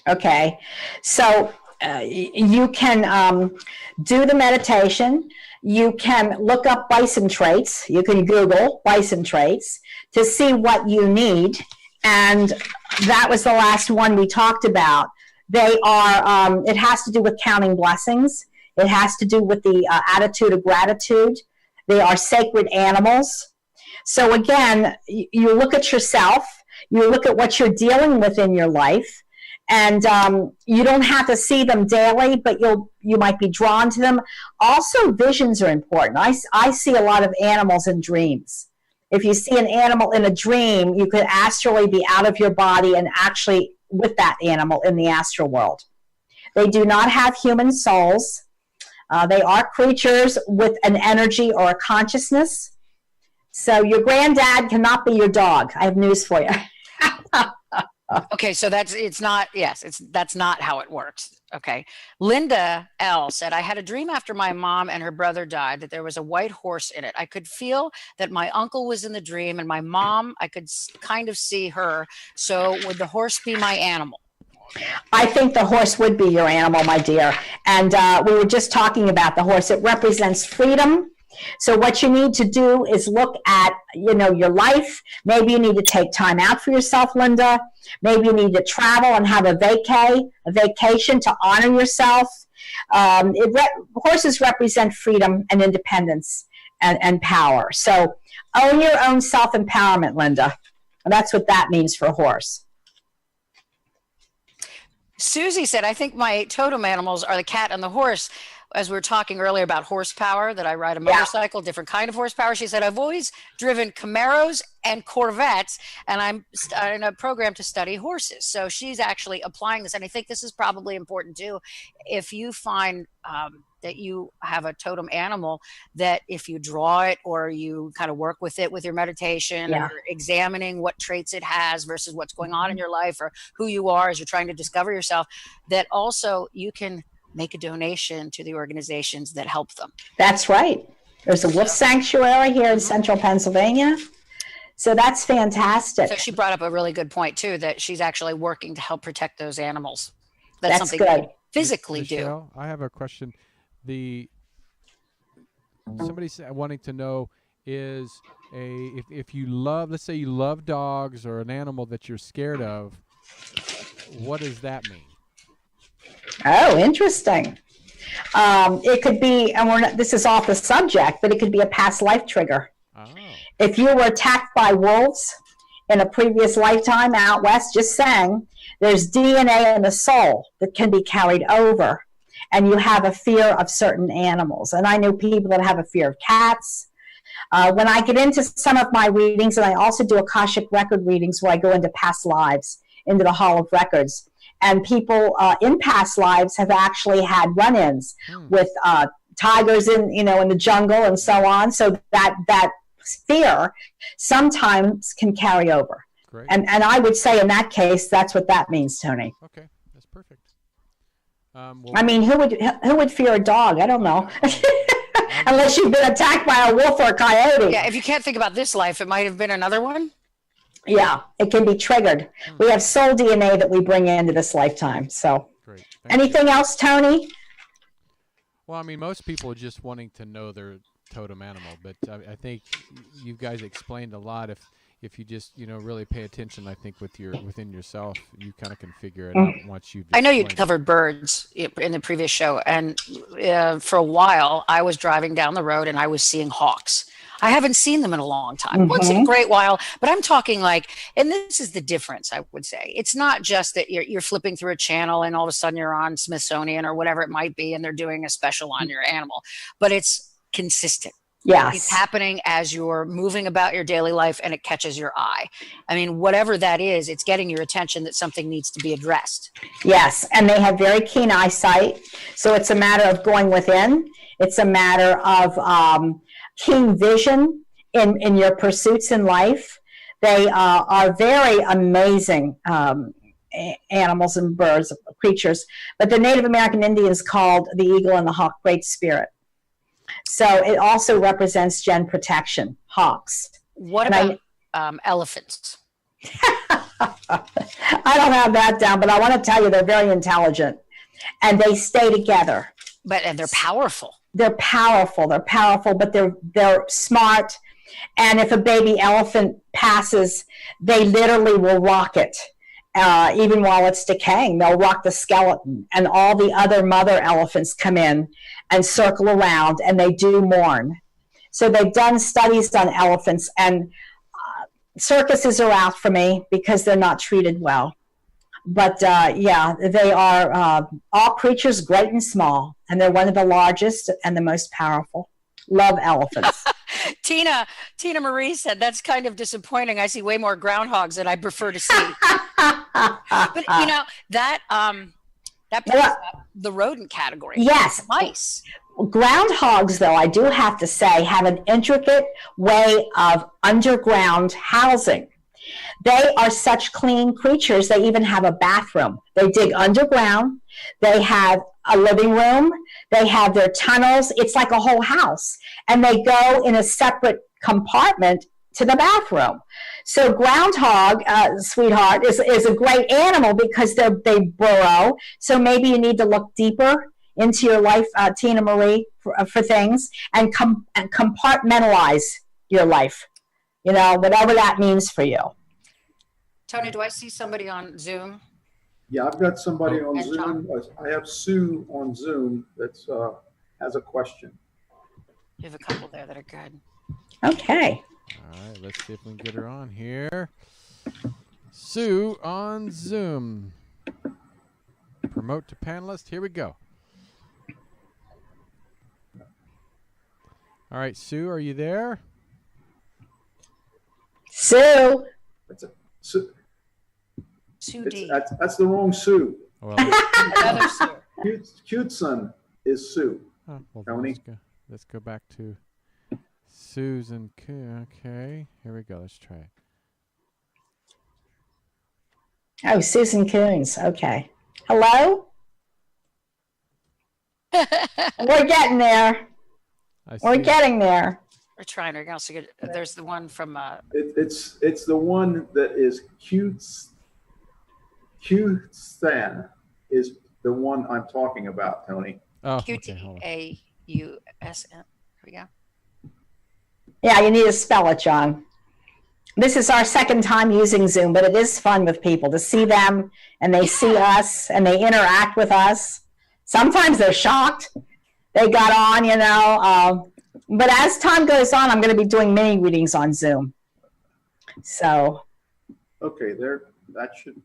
[SPEAKER 2] Okay, so you can do the meditation. You can look up bison traits. You can Google bison traits to see what you need. And that was the last one we talked about. They are, it has to do with counting blessings. It has to do with the attitude of gratitude. They are sacred animals. So again, you look at yourself, you look at what you're dealing with in your life, and you don't have to see them daily, but you might be drawn to them. Also, visions are important. I see a lot of animals in dreams. If you see an animal in a dream, you could astrally be out of your body and actually with that animal in the astral world. They do not have human souls. They are creatures with an energy or a consciousness. So your granddad cannot be your dog. I have news for you.
[SPEAKER 9] Okay, so that's not how it works. Okay. Linda L said, I had a dream after my mom and her brother died that there was a white horse in it. I could feel that my uncle was in the dream, and my mom, I could kind of see her. So would the horse be my animal?
[SPEAKER 2] I think the horse would be your animal, my dear. And we were just talking about the horse. It represents freedom. So what you need to do is look at, your life. Maybe you need to take time out for yourself, Linda. Maybe you need to travel and have a vacation to honor yourself. Horses represent freedom and independence and power. So own your own self-empowerment, Linda. And that's what that means for a horse.
[SPEAKER 9] Susie said, I think my totem animals are the cat and the horse. As we were talking earlier about horsepower, that I ride a motorcycle, different kind of horsepower. She said, I've always driven Camaros and Corvettes, and I'm in a program to study horses. So she's actually applying this. And I think this is probably important too. If you find that you have a totem animal, that if you draw it or you kind of work with it with your meditation or examining what traits it has versus what's going on in your life or who you are as you're trying to discover yourself, that also you can make a donation to the organizations that help them.
[SPEAKER 2] That's right. There's a wolf sanctuary here in central Pennsylvania. So that's fantastic.
[SPEAKER 9] So she brought up a really good point too, that she's actually working to help protect those animals.
[SPEAKER 2] That's
[SPEAKER 9] something
[SPEAKER 2] good.
[SPEAKER 9] we physically
[SPEAKER 8] Michelle, I have a question. Somebody wanting to know is if you love, let's say you love dogs or an animal that you're scared of, what does that mean?
[SPEAKER 2] Oh, interesting. It could be, and this is off the subject, but it could be a past life trigger. Oh. If you were attacked by wolves in a previous lifetime out west, just saying, there's DNA in the soul that can be carried over, and you have a fear of certain animals. And I know people that have a fear of cats. When I get into some of my readings, and I also do Akashic record readings where I go into past lives, into the Hall of Records, and people in past lives have actually had run-ins with tigers in the jungle and so on. So that fear sometimes can carry over. Great. And I would say in that case, that's what that means, Tony.
[SPEAKER 8] Okay, that's perfect.
[SPEAKER 2] I mean, who would fear a dog? I don't know. Unless you've been attacked by a wolf or a coyote.
[SPEAKER 9] Yeah, if you can't think about this life, it might have been another one.
[SPEAKER 2] Yeah, it can be triggered. We have soul DNA that we bring into this lifetime. So,
[SPEAKER 8] great.
[SPEAKER 2] Anything else, Tony?
[SPEAKER 8] Well, I mean, most people are just wanting to know their totem animal, but I think you guys explained a lot. If you just really pay attention, I think within yourself, you kind of can figure it out once you've.
[SPEAKER 9] I know you covered birds in the previous show, and for a while I was driving down the road and I was seeing hawks. I haven't seen them in a long time. Once in a great while, but I'm talking and this is the difference, I would say. It's not just that you're flipping through a channel and all of a sudden you're on Smithsonian or whatever it might be and they're doing a special on your animal, but it's consistent.
[SPEAKER 2] Yes.
[SPEAKER 9] It's happening as you're moving about your daily life and it catches your eye. I mean, whatever that is, it's getting your attention that something needs to be addressed.
[SPEAKER 2] Yes, and they have very keen eyesight. So it's a matter of going within. It's a matter of keen vision in your pursuits in life. They are very amazing animals and birds, creatures. But the Native American Indians called the eagle and the hawk Great Spirit. So it also represents gen protection, hawks.
[SPEAKER 9] What about elephants?
[SPEAKER 2] I don't have that down, but I want to tell you they're very intelligent and they stay together.
[SPEAKER 9] And they're powerful.
[SPEAKER 2] They're powerful, but they're smart. And if a baby elephant passes, they literally will rock it. Even while it's decaying, they'll rock the skeleton, and all the other mother elephants come in and circle around, and they do mourn. So they've done studies on elephants, and circuses are out for me because they're not treated well. But yeah, they are all creatures, great and small, and they're one of the largest and the most powerful. Love elephants.
[SPEAKER 9] Tina Marie said, that's kind of disappointing. I see way more groundhogs than I prefer to see. But you know, that picks up the rodent category.
[SPEAKER 2] Yes.
[SPEAKER 9] Mice.
[SPEAKER 2] Groundhogs, though, I do have to say, have an intricate way of underground housing. They are such clean creatures, they even have a bathroom. They dig underground. They have a living room. They have their tunnels. It's like a whole house. And they go in a separate compartment to the bathroom. So groundhog, sweetheart, is a great animal because they burrow. So maybe you need to look deeper into your life, Tina Marie, for things, and compartmentalize your life. You know, whatever that means for you.
[SPEAKER 9] Tony, do I see somebody on Zoom?
[SPEAKER 10] Yeah, I've got somebody on
[SPEAKER 9] And
[SPEAKER 10] Zoom. I have Sue on Zoom that has a question.
[SPEAKER 9] You have a couple there that are good.
[SPEAKER 2] Okay.
[SPEAKER 8] All right, let's see if we can get her on here. Sue on Zoom. Promote to panelist. Here we go. All right, Sue, are you there?
[SPEAKER 2] Sue.
[SPEAKER 10] Sue.
[SPEAKER 9] Sue D.
[SPEAKER 10] That's the wrong Sue.
[SPEAKER 8] Well,
[SPEAKER 9] Another Sue.
[SPEAKER 10] Cute son is Sue.
[SPEAKER 8] well,
[SPEAKER 10] Tony.
[SPEAKER 8] let's go back to Susan. Okay, here we go. Let's try it.
[SPEAKER 2] Oh, Susan Coons. Okay. Hello? We're getting there. We're getting there.
[SPEAKER 9] We're trying. We're also good. There's the one from.
[SPEAKER 10] It's the one that is Q-Stan is the one I'm talking about, Tony.
[SPEAKER 8] Oh,
[SPEAKER 9] QTAUSN. Here we go.
[SPEAKER 2] Yeah, you need to spell it, John. This is our second time using Zoom, but it is fun with people to see them and they see us and they interact with us. Sometimes they're shocked they got on, you know. But as time goes on, I'm going to be doing mini readings on Zoom. So.
[SPEAKER 10] Okay, that should.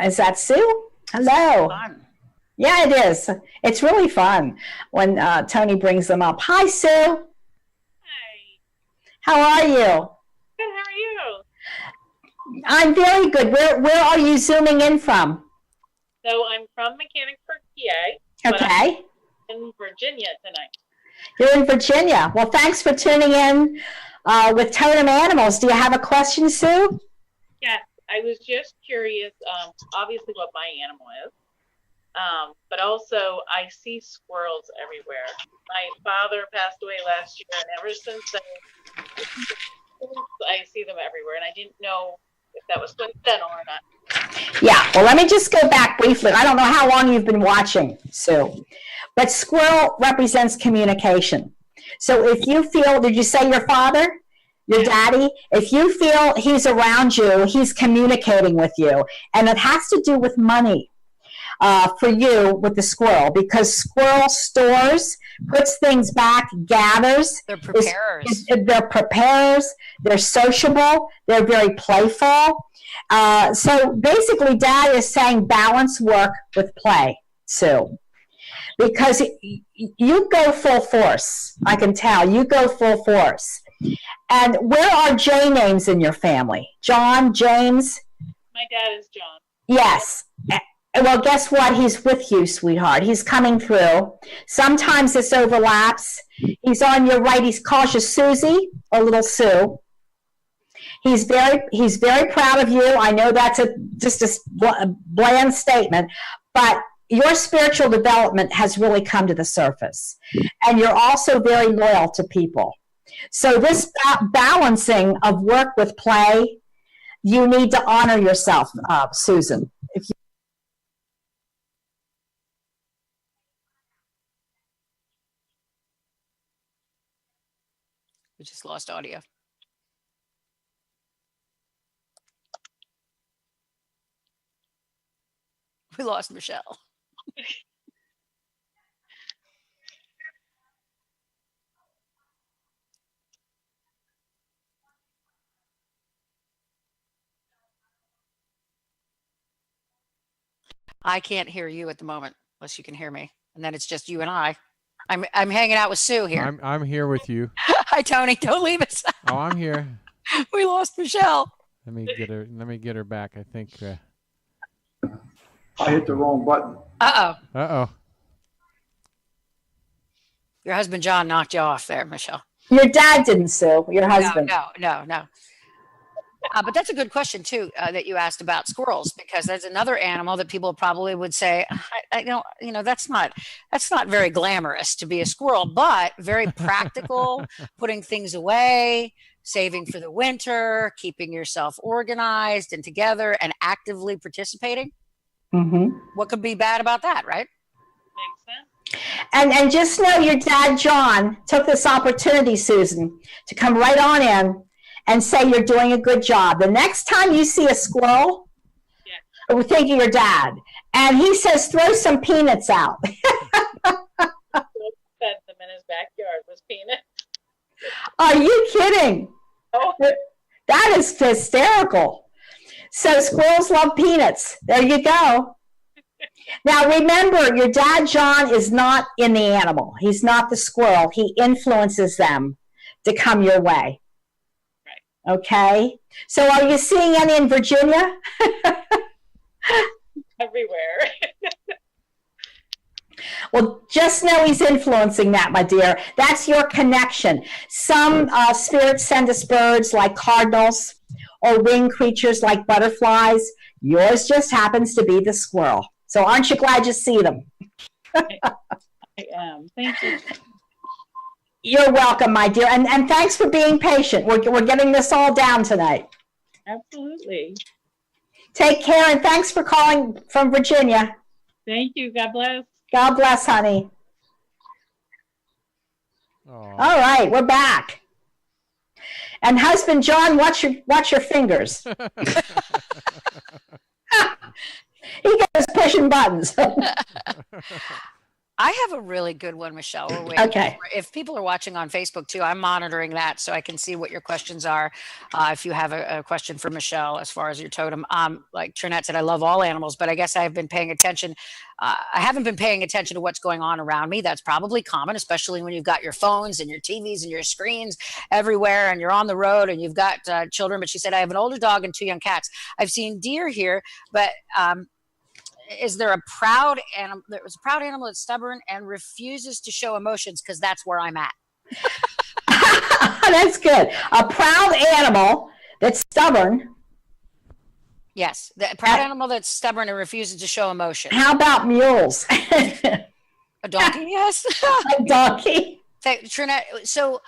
[SPEAKER 2] Is that Sue? Hello.
[SPEAKER 9] Fun.
[SPEAKER 2] Yeah, it is. It's really fun when Tony brings them up. Hi, Sue.
[SPEAKER 12] Hi.
[SPEAKER 2] How are you?
[SPEAKER 12] Good. How are you?
[SPEAKER 2] I'm very good. Where are you zooming in from?
[SPEAKER 12] So I'm from Mechanicsburg, PA.
[SPEAKER 2] Okay.
[SPEAKER 12] In Virginia tonight.
[SPEAKER 2] You're in Virginia. Well, thanks for tuning in with Totem Animals. Do you have a question, Sue?
[SPEAKER 12] Yes. I was just curious, obviously what my animal is, but also I see squirrels everywhere. My father passed away last year, and ever since then, I see them everywhere, and I didn't know if that was coincidental or not.
[SPEAKER 2] Yeah, well, let me just go back briefly. I don't know how long you've been watching, Sue, but squirrel represents communication. So if you feel, did you say your father? Your daddy, if you feel he's around you, he's communicating with you. And it has to do with money for you with the squirrel, because squirrel stores, puts things back, gathers.
[SPEAKER 9] They're preparers.
[SPEAKER 2] They're preparers. They're sociable. They're very playful. So basically, Dad is saying balance work with play, Sue. Because you go full force. I can tell. You go full force. And where are J names in your family? John, James?
[SPEAKER 12] My dad is John.
[SPEAKER 2] Yes. Well, guess what? He's with you, sweetheart. He's coming through. Sometimes this overlaps. He's on your right. He calls you Susie or little Sue. He's very proud of you. I know that's just a bland statement, but your spiritual development has really come to the surface. And you're also very loyal to people. So this balancing of work with play, you need to honor yourself, Susan.
[SPEAKER 9] We just lost audio. We lost Michelle. I can't hear you at the moment, unless you can hear me. And then it's just you and I. I'm hanging out with Sue here.
[SPEAKER 8] I'm here with you.
[SPEAKER 9] Hi, Tony. Don't leave us.
[SPEAKER 8] Oh, I'm here.
[SPEAKER 9] We lost Michelle.
[SPEAKER 8] Let me get her back. I think.
[SPEAKER 10] I hit the wrong button.
[SPEAKER 8] Uh-oh.
[SPEAKER 9] Your husband John knocked you off there, Michelle.
[SPEAKER 2] Your dad didn't, Sue. Your husband.
[SPEAKER 9] No. But that's a good question too that you asked about squirrels, because there's another animal that people probably would say, I don't, that's not very glamorous to be a squirrel, but very practical, putting things away, saving for the winter, keeping yourself organized and together, and actively participating.
[SPEAKER 2] Mm-hmm.
[SPEAKER 9] What could be bad about that, right?
[SPEAKER 12] Makes sense.
[SPEAKER 2] And just know your dad, John, took this opportunity, Susan, to come right on in and say you're doing a good job. The next time you see a squirrel, we're thinking your dad, and he says, throw some peanuts out.
[SPEAKER 12] Fed them in his backyard was peanuts.
[SPEAKER 2] Are you kidding?
[SPEAKER 12] Oh.
[SPEAKER 2] That is hysterical. So squirrels love peanuts. There you go. Now remember, your dad, John, is not in the animal. He's not the squirrel. He influences them to come your way. Right. Okay? So are you seeing any in Virginia?
[SPEAKER 12] Everywhere.
[SPEAKER 2] Well, just know he's influencing that, my dear. That's your connection. Some spirits send us birds like cardinals or winged creatures like butterflies. Yours just happens to be the squirrel. So aren't you glad you see them?
[SPEAKER 12] I am. Thank you.
[SPEAKER 2] You're welcome, my dear. And thanks for being patient. We're getting this all down tonight.
[SPEAKER 12] Absolutely.
[SPEAKER 2] Take care, and thanks for calling from Virginia.
[SPEAKER 12] Thank you. God bless.
[SPEAKER 2] God bless, honey.
[SPEAKER 8] Aww.
[SPEAKER 2] All right, we're back. And husband John, watch your fingers. He goes pushing buttons.
[SPEAKER 9] I have a really good one, Michelle.
[SPEAKER 2] Okay.
[SPEAKER 9] If people are watching on Facebook too, I'm monitoring that so I can see what your questions are. If you have a question for Michelle as far as your totem, like Trinette said, I love all animals, but I guess I've been paying attention. I haven't been paying attention to what's going on around me. That's probably common, especially when you've got your phones and your TVs and your screens everywhere, and you're on the road and you've got children. But she said, I have an older dog and 2 young cats. I've seen deer here, but is there a proud animal? There was a proud animal that's stubborn and refuses to show emotions, because that's where I'm at.
[SPEAKER 2] That's good. A proud animal that's stubborn.
[SPEAKER 9] Yes, the proud animal that's stubborn and refuses to show emotion.
[SPEAKER 2] How about mules?
[SPEAKER 9] A donkey, yes.
[SPEAKER 2] A donkey.
[SPEAKER 9] Trinette, so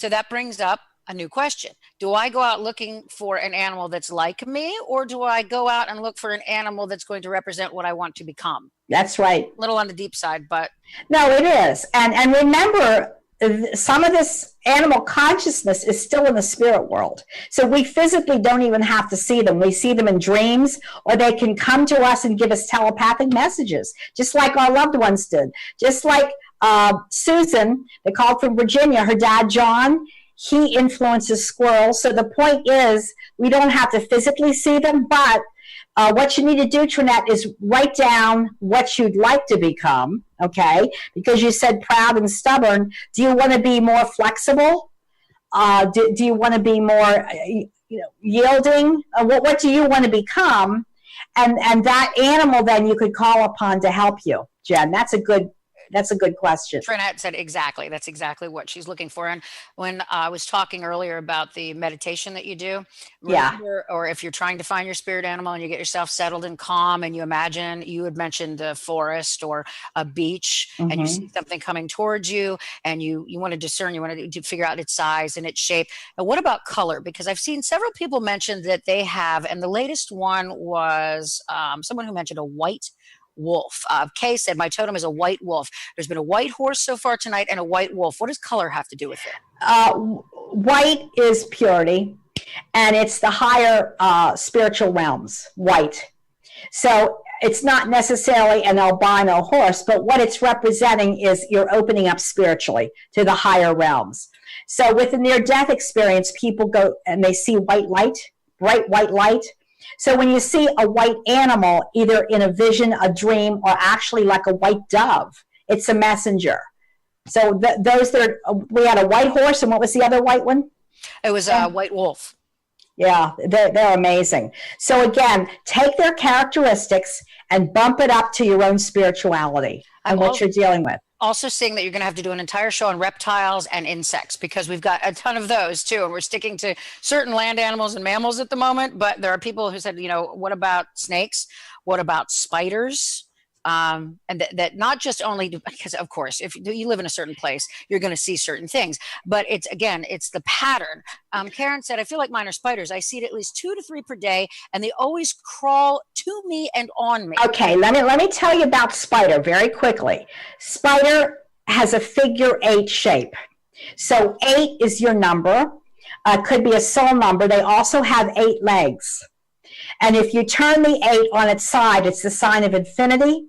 [SPEAKER 9] that brings up a new question. Do I go out looking for an animal that's like me, or do I go out and look for an animal that's going to represent what I want to become?
[SPEAKER 2] That's right.
[SPEAKER 9] A little on the deep side, but.
[SPEAKER 2] No, it is. And remember, some of this animal consciousness is still in the spirit world. So we physically don't even have to see them. We see them in dreams, or they can come to us and give us telepathic messages, just like our loved ones did. Just like Susan, they called from Virginia, her dad, John, he influences squirrels. So the point is, we don't have to physically see them, but what you need to do, Trinette, is write down what you'd like to become, okay? Because you said proud and stubborn. Do you want to be more flexible? Do you want to be more yielding? What do you want to become? And that animal then you could call upon to help you, Jen. That's a good That's a good question.
[SPEAKER 9] Trinette said exactly. That's exactly what she's looking for. And when I was talking earlier about the meditation that you do, remember, or if you're trying to find your spirit animal and you get yourself settled and calm and you imagine, you had mentioned the forest or a beach and you see something coming towards you and you want to discern, you want to figure out its size and its shape. Now, what about color? Because I've seen several people mention that they have, and the latest one was someone who mentioned a white wolf. Kay said, my totem is a white wolf. There's been a white horse so far tonight and a white wolf. What does color have to do with it?
[SPEAKER 2] White is purity, and it's the higher spiritual realms, white. So it's not necessarily an albino horse, but what it's representing is you're opening up spiritually to the higher realms. So with a near-death experience, people go and they see white light, bright white light. So when you see a white animal, either in a vision, a dream, or actually like a white dove, it's a messenger. So those that are, we had a white horse, and what was the other white one?
[SPEAKER 9] It was a white wolf.
[SPEAKER 2] Yeah, they're amazing. So again, take their characteristics and bump it up to your own spirituality and what you're dealing with.
[SPEAKER 9] Also seeing that you're going to have to do an entire show on reptiles and insects, because we've got a ton of those too. And we're sticking to certain land animals and mammals at the moment. But there are people who said, you know, what about snakes? What about spiders? And that not just only because, of course, if you live in a certain place, you're going to see certain things. But it's, again, it's the pattern. Karen said, I feel like mine are spiders. I see it at least 2 to 3 per day, and they always crawl to me and on me.
[SPEAKER 2] Okay, let me tell you about spider very quickly. Spider has a figure 8 shape. So 8 is your number. Could be a soul number. They also have 8 legs. And if you turn the 8 on its side, it's the sign of infinity.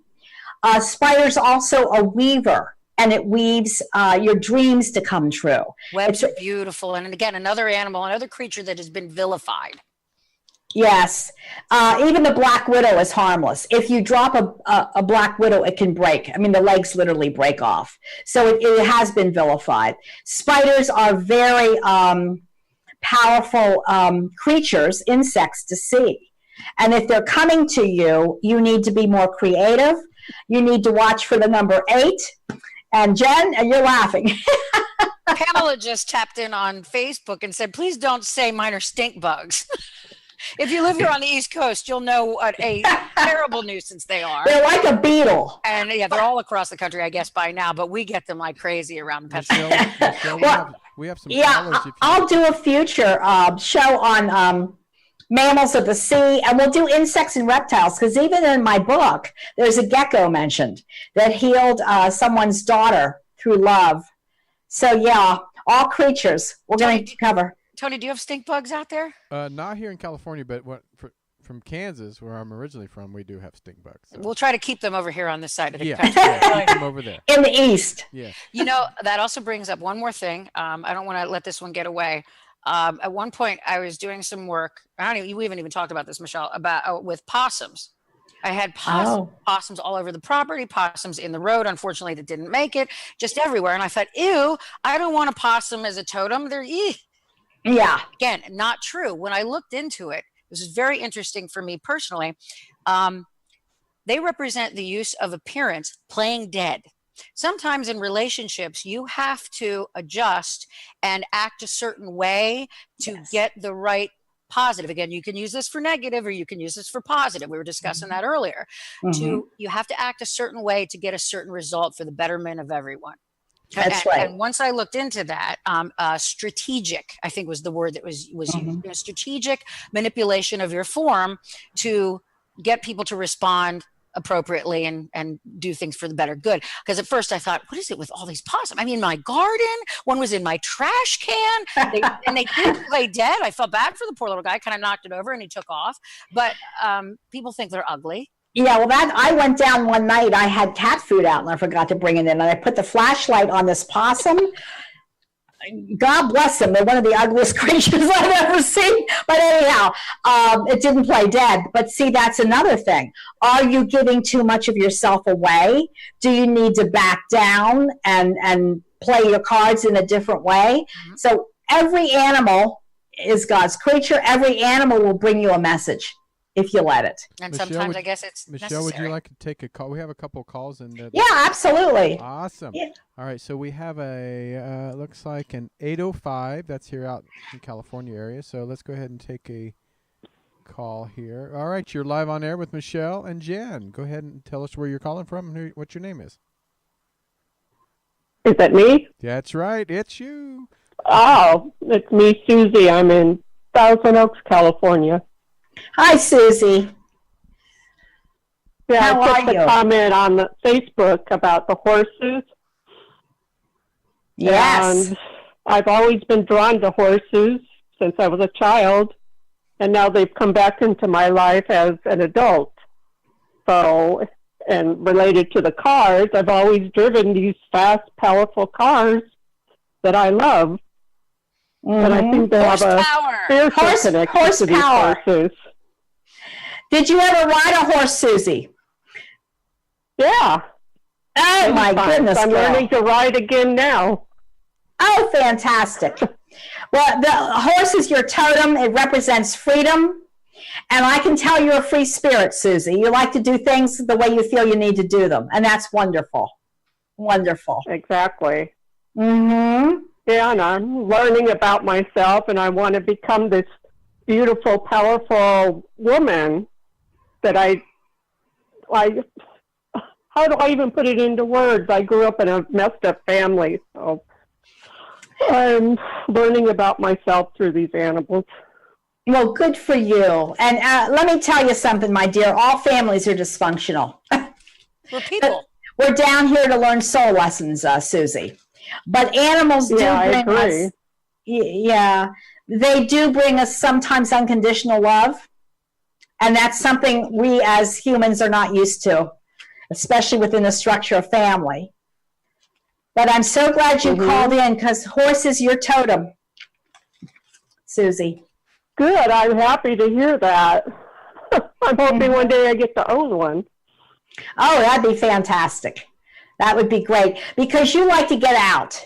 [SPEAKER 2] Spider's also a weaver, and it weaves your dreams to come true.
[SPEAKER 9] Webs are beautiful. And again, another animal, another creature that has been vilified.
[SPEAKER 2] Yes. Even the black widow is harmless. If you drop a black widow, it can break. I mean, the legs literally break off. So it has been vilified. Spiders are very powerful creatures, insects to see. And if they're coming to you, you need to be more creative. You need to watch for the number 8. And Jen, you're laughing.
[SPEAKER 9] Pamela just tapped in on Facebook and said, please don't say mine are stink bugs. If you live here on the East Coast, you'll know what a terrible nuisance they are.
[SPEAKER 2] They're like a beetle.
[SPEAKER 9] And yeah, they're all across the country, I guess, by now, but we get them like crazy around the pet store.
[SPEAKER 8] Michelle, we have some callers.
[SPEAKER 2] I'll do a future show on mammals of the sea, and we'll do insects and reptiles, because even in my book, there's a gecko mentioned that healed someone's daughter through love. So yeah, all creatures we're going to cover.
[SPEAKER 9] Tony, do you have stink bugs out there?
[SPEAKER 8] Not here in California, but from Kansas, where I'm originally from, we do have stink bugs. So.
[SPEAKER 9] We'll try to keep them over here on this side of the
[SPEAKER 8] country.
[SPEAKER 9] Yeah,
[SPEAKER 8] keep them over there.
[SPEAKER 2] In the east.
[SPEAKER 8] Yeah.
[SPEAKER 9] You know, that also brings up one more thing. I don't want to let this one get away. At one point, I was doing some work. We haven't even talked about this, Michelle, about with possums. I had possums all over the property, possums in the road, unfortunately, that didn't make it, just everywhere. And I thought, ew, I don't want a possum as a totem. They're
[SPEAKER 2] Yeah.
[SPEAKER 9] Again, not true. When I looked into it, this is very interesting for me personally. They represent the use of appearance, playing dead. Sometimes in relationships, you have to adjust and act a certain way to get the right positive. Again, you can use this for negative or you can use this for positive. We were discussing that earlier. You have to act a certain way to get a certain result for the betterment of everyone.
[SPEAKER 2] That's right.
[SPEAKER 9] And once I looked into that, strategic, I think was the word that was used. Strategic manipulation of your form to get people to respond appropriately and do things for the better good. Because at first I thought, what is it with all these possums? I mean, my garden, one was in my trash can, and they didn't play dead. I felt bad for the poor little guy, kind of knocked it over and he took off. But people think they're ugly.
[SPEAKER 2] Yeah, well, I went down one night. I had cat food out and I forgot to bring it in. And I put the flashlight on this possum. God bless them. They're one of the ugliest creatures I've ever seen. But anyhow, it didn't play dead. But see, that's another thing. Are you giving too much of yourself away? Do you need to back down and play your cards in a different way? So every animal is God's creature. Every animal will bring you a message. if you let it.
[SPEAKER 9] And
[SPEAKER 8] Michelle,
[SPEAKER 9] sometimes I guess it's
[SPEAKER 8] Michelle,
[SPEAKER 9] necessary.
[SPEAKER 8] would you like to take a call? We have a couple of calls in there.
[SPEAKER 2] Yeah, absolutely.
[SPEAKER 8] Awesome.
[SPEAKER 2] Yeah.
[SPEAKER 8] All right, so we have a looks like an 805 that's here out in California area. So let's go ahead and take a call here. All right, you're live on air with Michelle and Jen. Go ahead and tell us where you're calling from and what your name is.
[SPEAKER 13] Is that me?
[SPEAKER 8] That's right. It's you.
[SPEAKER 13] Oh, it's me, Susie. I'm in Thousand Oaks, California.
[SPEAKER 2] Hi, Susie.
[SPEAKER 13] Yeah,
[SPEAKER 2] How
[SPEAKER 13] I
[SPEAKER 2] are
[SPEAKER 13] put
[SPEAKER 2] you?
[SPEAKER 13] a comment on the Facebook about the horses.
[SPEAKER 2] Yes.
[SPEAKER 13] And I've always been drawn to horses since I was a child, and now they've come back into my life as an adult. So, and related to the cars, I've always driven these fast, powerful cars that I love. And I think they have a spiritual connection to these horses.
[SPEAKER 2] Did you ever ride a horse, Susie?
[SPEAKER 13] Yeah.
[SPEAKER 2] Oh, my goodness,
[SPEAKER 13] I'm
[SPEAKER 2] girl.
[SPEAKER 13] learning to ride again now.
[SPEAKER 2] Oh, fantastic. Well, the horse is your totem. It represents freedom. And I can tell you're a free spirit, Susie. You like to do things the way you feel you need to do them. And that's wonderful. Wonderful.
[SPEAKER 13] Exactly.
[SPEAKER 2] Mm-hmm.
[SPEAKER 13] Yeah, and I'm learning about myself, and I want to become this beautiful, powerful woman that how do I even put it into words? I grew up in a messed up family, so I'm learning about myself through these animals.
[SPEAKER 2] Well, good for you. And let me tell you something, my dear. All families are dysfunctional.
[SPEAKER 9] We're people.
[SPEAKER 2] We're down here to learn soul lessons, Susie. But animals do bring us. Yeah, they do bring us sometimes unconditional love. And that's something we as humans are not used to, especially within the structure of family. But I'm so glad you called in, because horse is your totem, Susie.
[SPEAKER 13] Good. I'm happy to hear that. I'm hoping one day I get to own one.
[SPEAKER 2] Oh, that'd be fantastic. That would be great, because you like to get out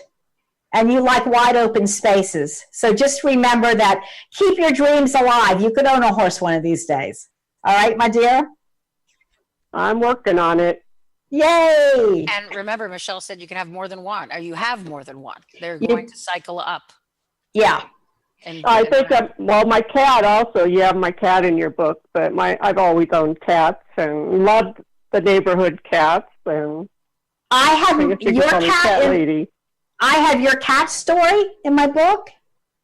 [SPEAKER 2] and you like wide open spaces. So just remember that. Keep your dreams alive. You could own a horse one of these days. All right, my dear?
[SPEAKER 13] I'm working on it.
[SPEAKER 2] Yay!
[SPEAKER 9] And remember, Michelle said you can have more than one, or you have more than one. They're going to cycle up.
[SPEAKER 2] Yeah.
[SPEAKER 9] And
[SPEAKER 13] I think, well, my cat also, you have my cat in your book, but I've always owned cats and loved the neighborhood cats. And
[SPEAKER 2] I have your cat
[SPEAKER 13] lady.
[SPEAKER 2] I have your cat story in my book.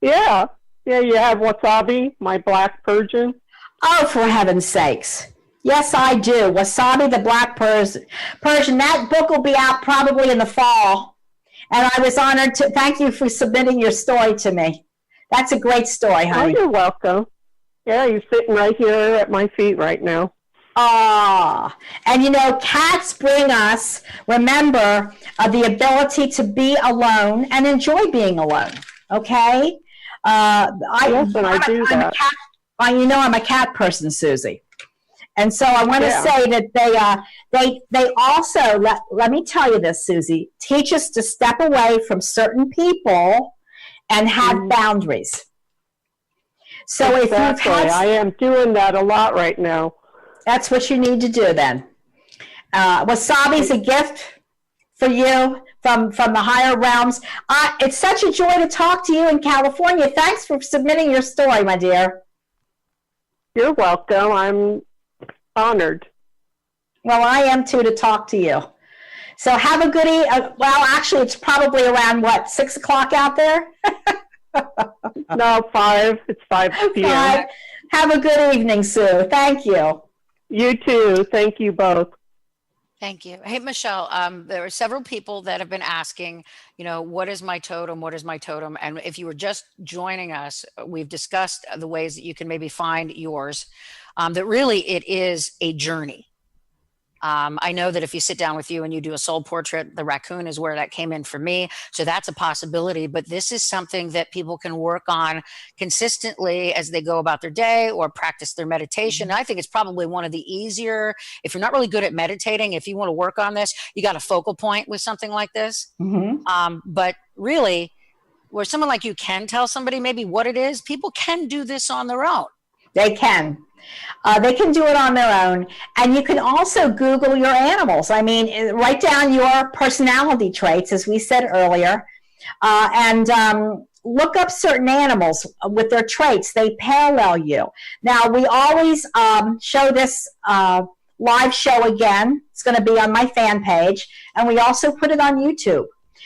[SPEAKER 13] Yeah. Yeah, you have Wasabi, my black Persian.
[SPEAKER 2] Oh, for heaven's sakes. Yes, I do. Wasabi, the black Persian. That book will be out probably in the fall. And I was honored to thank you for submitting your story to me. That's a great story, honey.
[SPEAKER 13] Oh, you're welcome. Yeah, you're sitting right here at my feet right now.
[SPEAKER 2] Ah, and you know, cats bring us, remember, the ability to be alone and enjoy being alone. Okay?
[SPEAKER 13] Yes, and I do that.
[SPEAKER 2] You know, I'm a cat person, Susie. And so I want to say that they also, let me tell you this, Susie, teach us to step away from certain people and have boundaries. So if you've had,
[SPEAKER 13] I am doing that a lot right now.
[SPEAKER 2] That's what you need to do then. Wasabi's a gift for you from the higher realms. It's such a joy to talk to you in California. Thanks for submitting your story, my dear.
[SPEAKER 13] You're welcome. I'm honored.
[SPEAKER 2] Well, I am too, to talk to you. So have a good well, actually, it's probably around, what, 6 o'clock out there?
[SPEAKER 13] No, 5. It's 5 p.m.
[SPEAKER 2] 5. Have a good evening, Sue. Thank you.
[SPEAKER 13] You too. Thank you both.
[SPEAKER 9] Thank you. Hey, Michelle, there are several people that have been asking, you know, what is my totem? What is my totem? And if you were just joining us, we've discussed the ways that you can maybe find yours, that really it is a journey. I know that if you sit down with you and you do a soul portrait, the raccoon is where that came in for me. So that's a possibility, but this is something that people can work on consistently as they go about their day or practice their meditation. And I think it's probably one of the easier, if you're not really good at meditating, if you want to work on this, you got a focal point with something like this. But really, where someone like you can tell somebody maybe what it is, people can do this on their own.
[SPEAKER 2] They can. They can do it on their own. And you can also Google your animals. I mean, write down your personality traits, as we said earlier, and look up certain animals with their traits. They parallel you. Now, we always show this live show again. It's going to be on my fan page. And we also put it on YouTube.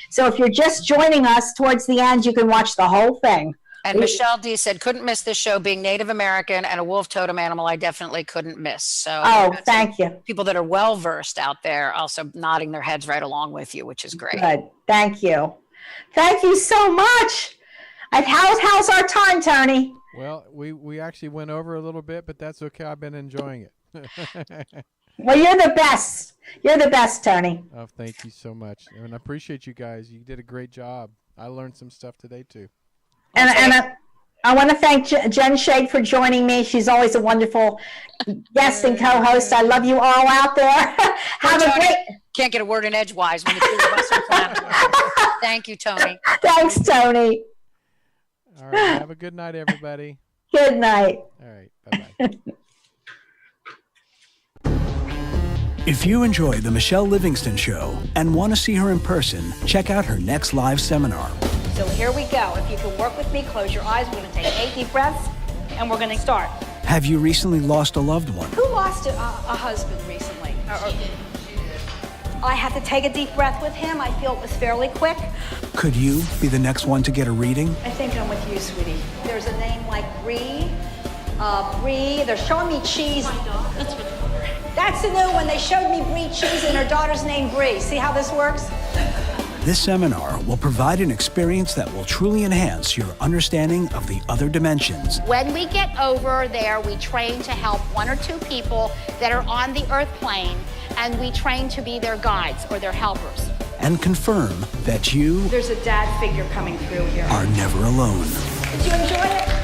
[SPEAKER 2] So if you're just joining us towards the end, you can watch the whole thing.
[SPEAKER 9] And Michelle D said, couldn't miss this show. Being Native American and a wolf totem animal, I definitely couldn't miss. So
[SPEAKER 2] thank you. People
[SPEAKER 9] that are well versed out there also nodding their heads right along with you, which is great.
[SPEAKER 2] Good. Thank you. Thank you so much. How's our time, Tony?
[SPEAKER 8] Well, we actually went over a little bit, but that's okay. I've been enjoying it.
[SPEAKER 2] Well, you're the best. You're the best, Tony.
[SPEAKER 8] Oh, thank you so much. And I appreciate you guys. You did a great job. I learned some stuff today, too.
[SPEAKER 2] And I want to thank Jen Shade for joining me. She's always a wonderful guest and co-host. I love you all out there. Have a great...
[SPEAKER 9] Can't get a word in edgewise when the two of us are clapping. Thank you, Tony.
[SPEAKER 2] Thanks, Tony.
[SPEAKER 8] All right. Have a good night, everybody.
[SPEAKER 2] Good night.
[SPEAKER 8] All right. Bye-bye.
[SPEAKER 1] If you enjoy The Michelle Livingston Show and want to see her in person, check out her next live seminar.
[SPEAKER 4] So here we go. If you can work with me, close your eyes. We're going to take 8 deep breaths, and we're going to start.
[SPEAKER 1] Have you recently lost a loved one?
[SPEAKER 4] Who lost a husband recently? I had to take a deep breath with him. I feel it was fairly quick.
[SPEAKER 1] Could you be the next one to get a reading?
[SPEAKER 4] I think I'm with you, sweetie. There's a name like Bree. Bree. They're showing me cheese. That's the new one. They showed me Bree cheese and her daughter's name Bree. See how this works?
[SPEAKER 1] This seminar will provide an experience that will truly enhance your understanding of the other dimensions.
[SPEAKER 11] When we get over there, we train to help 1 or 2 people that are on the earth plane, and we train to be their guides or their helpers.
[SPEAKER 1] And confirm that you
[SPEAKER 4] There's a dad figure coming through here.
[SPEAKER 1] are never alone.
[SPEAKER 4] Did you enjoy it?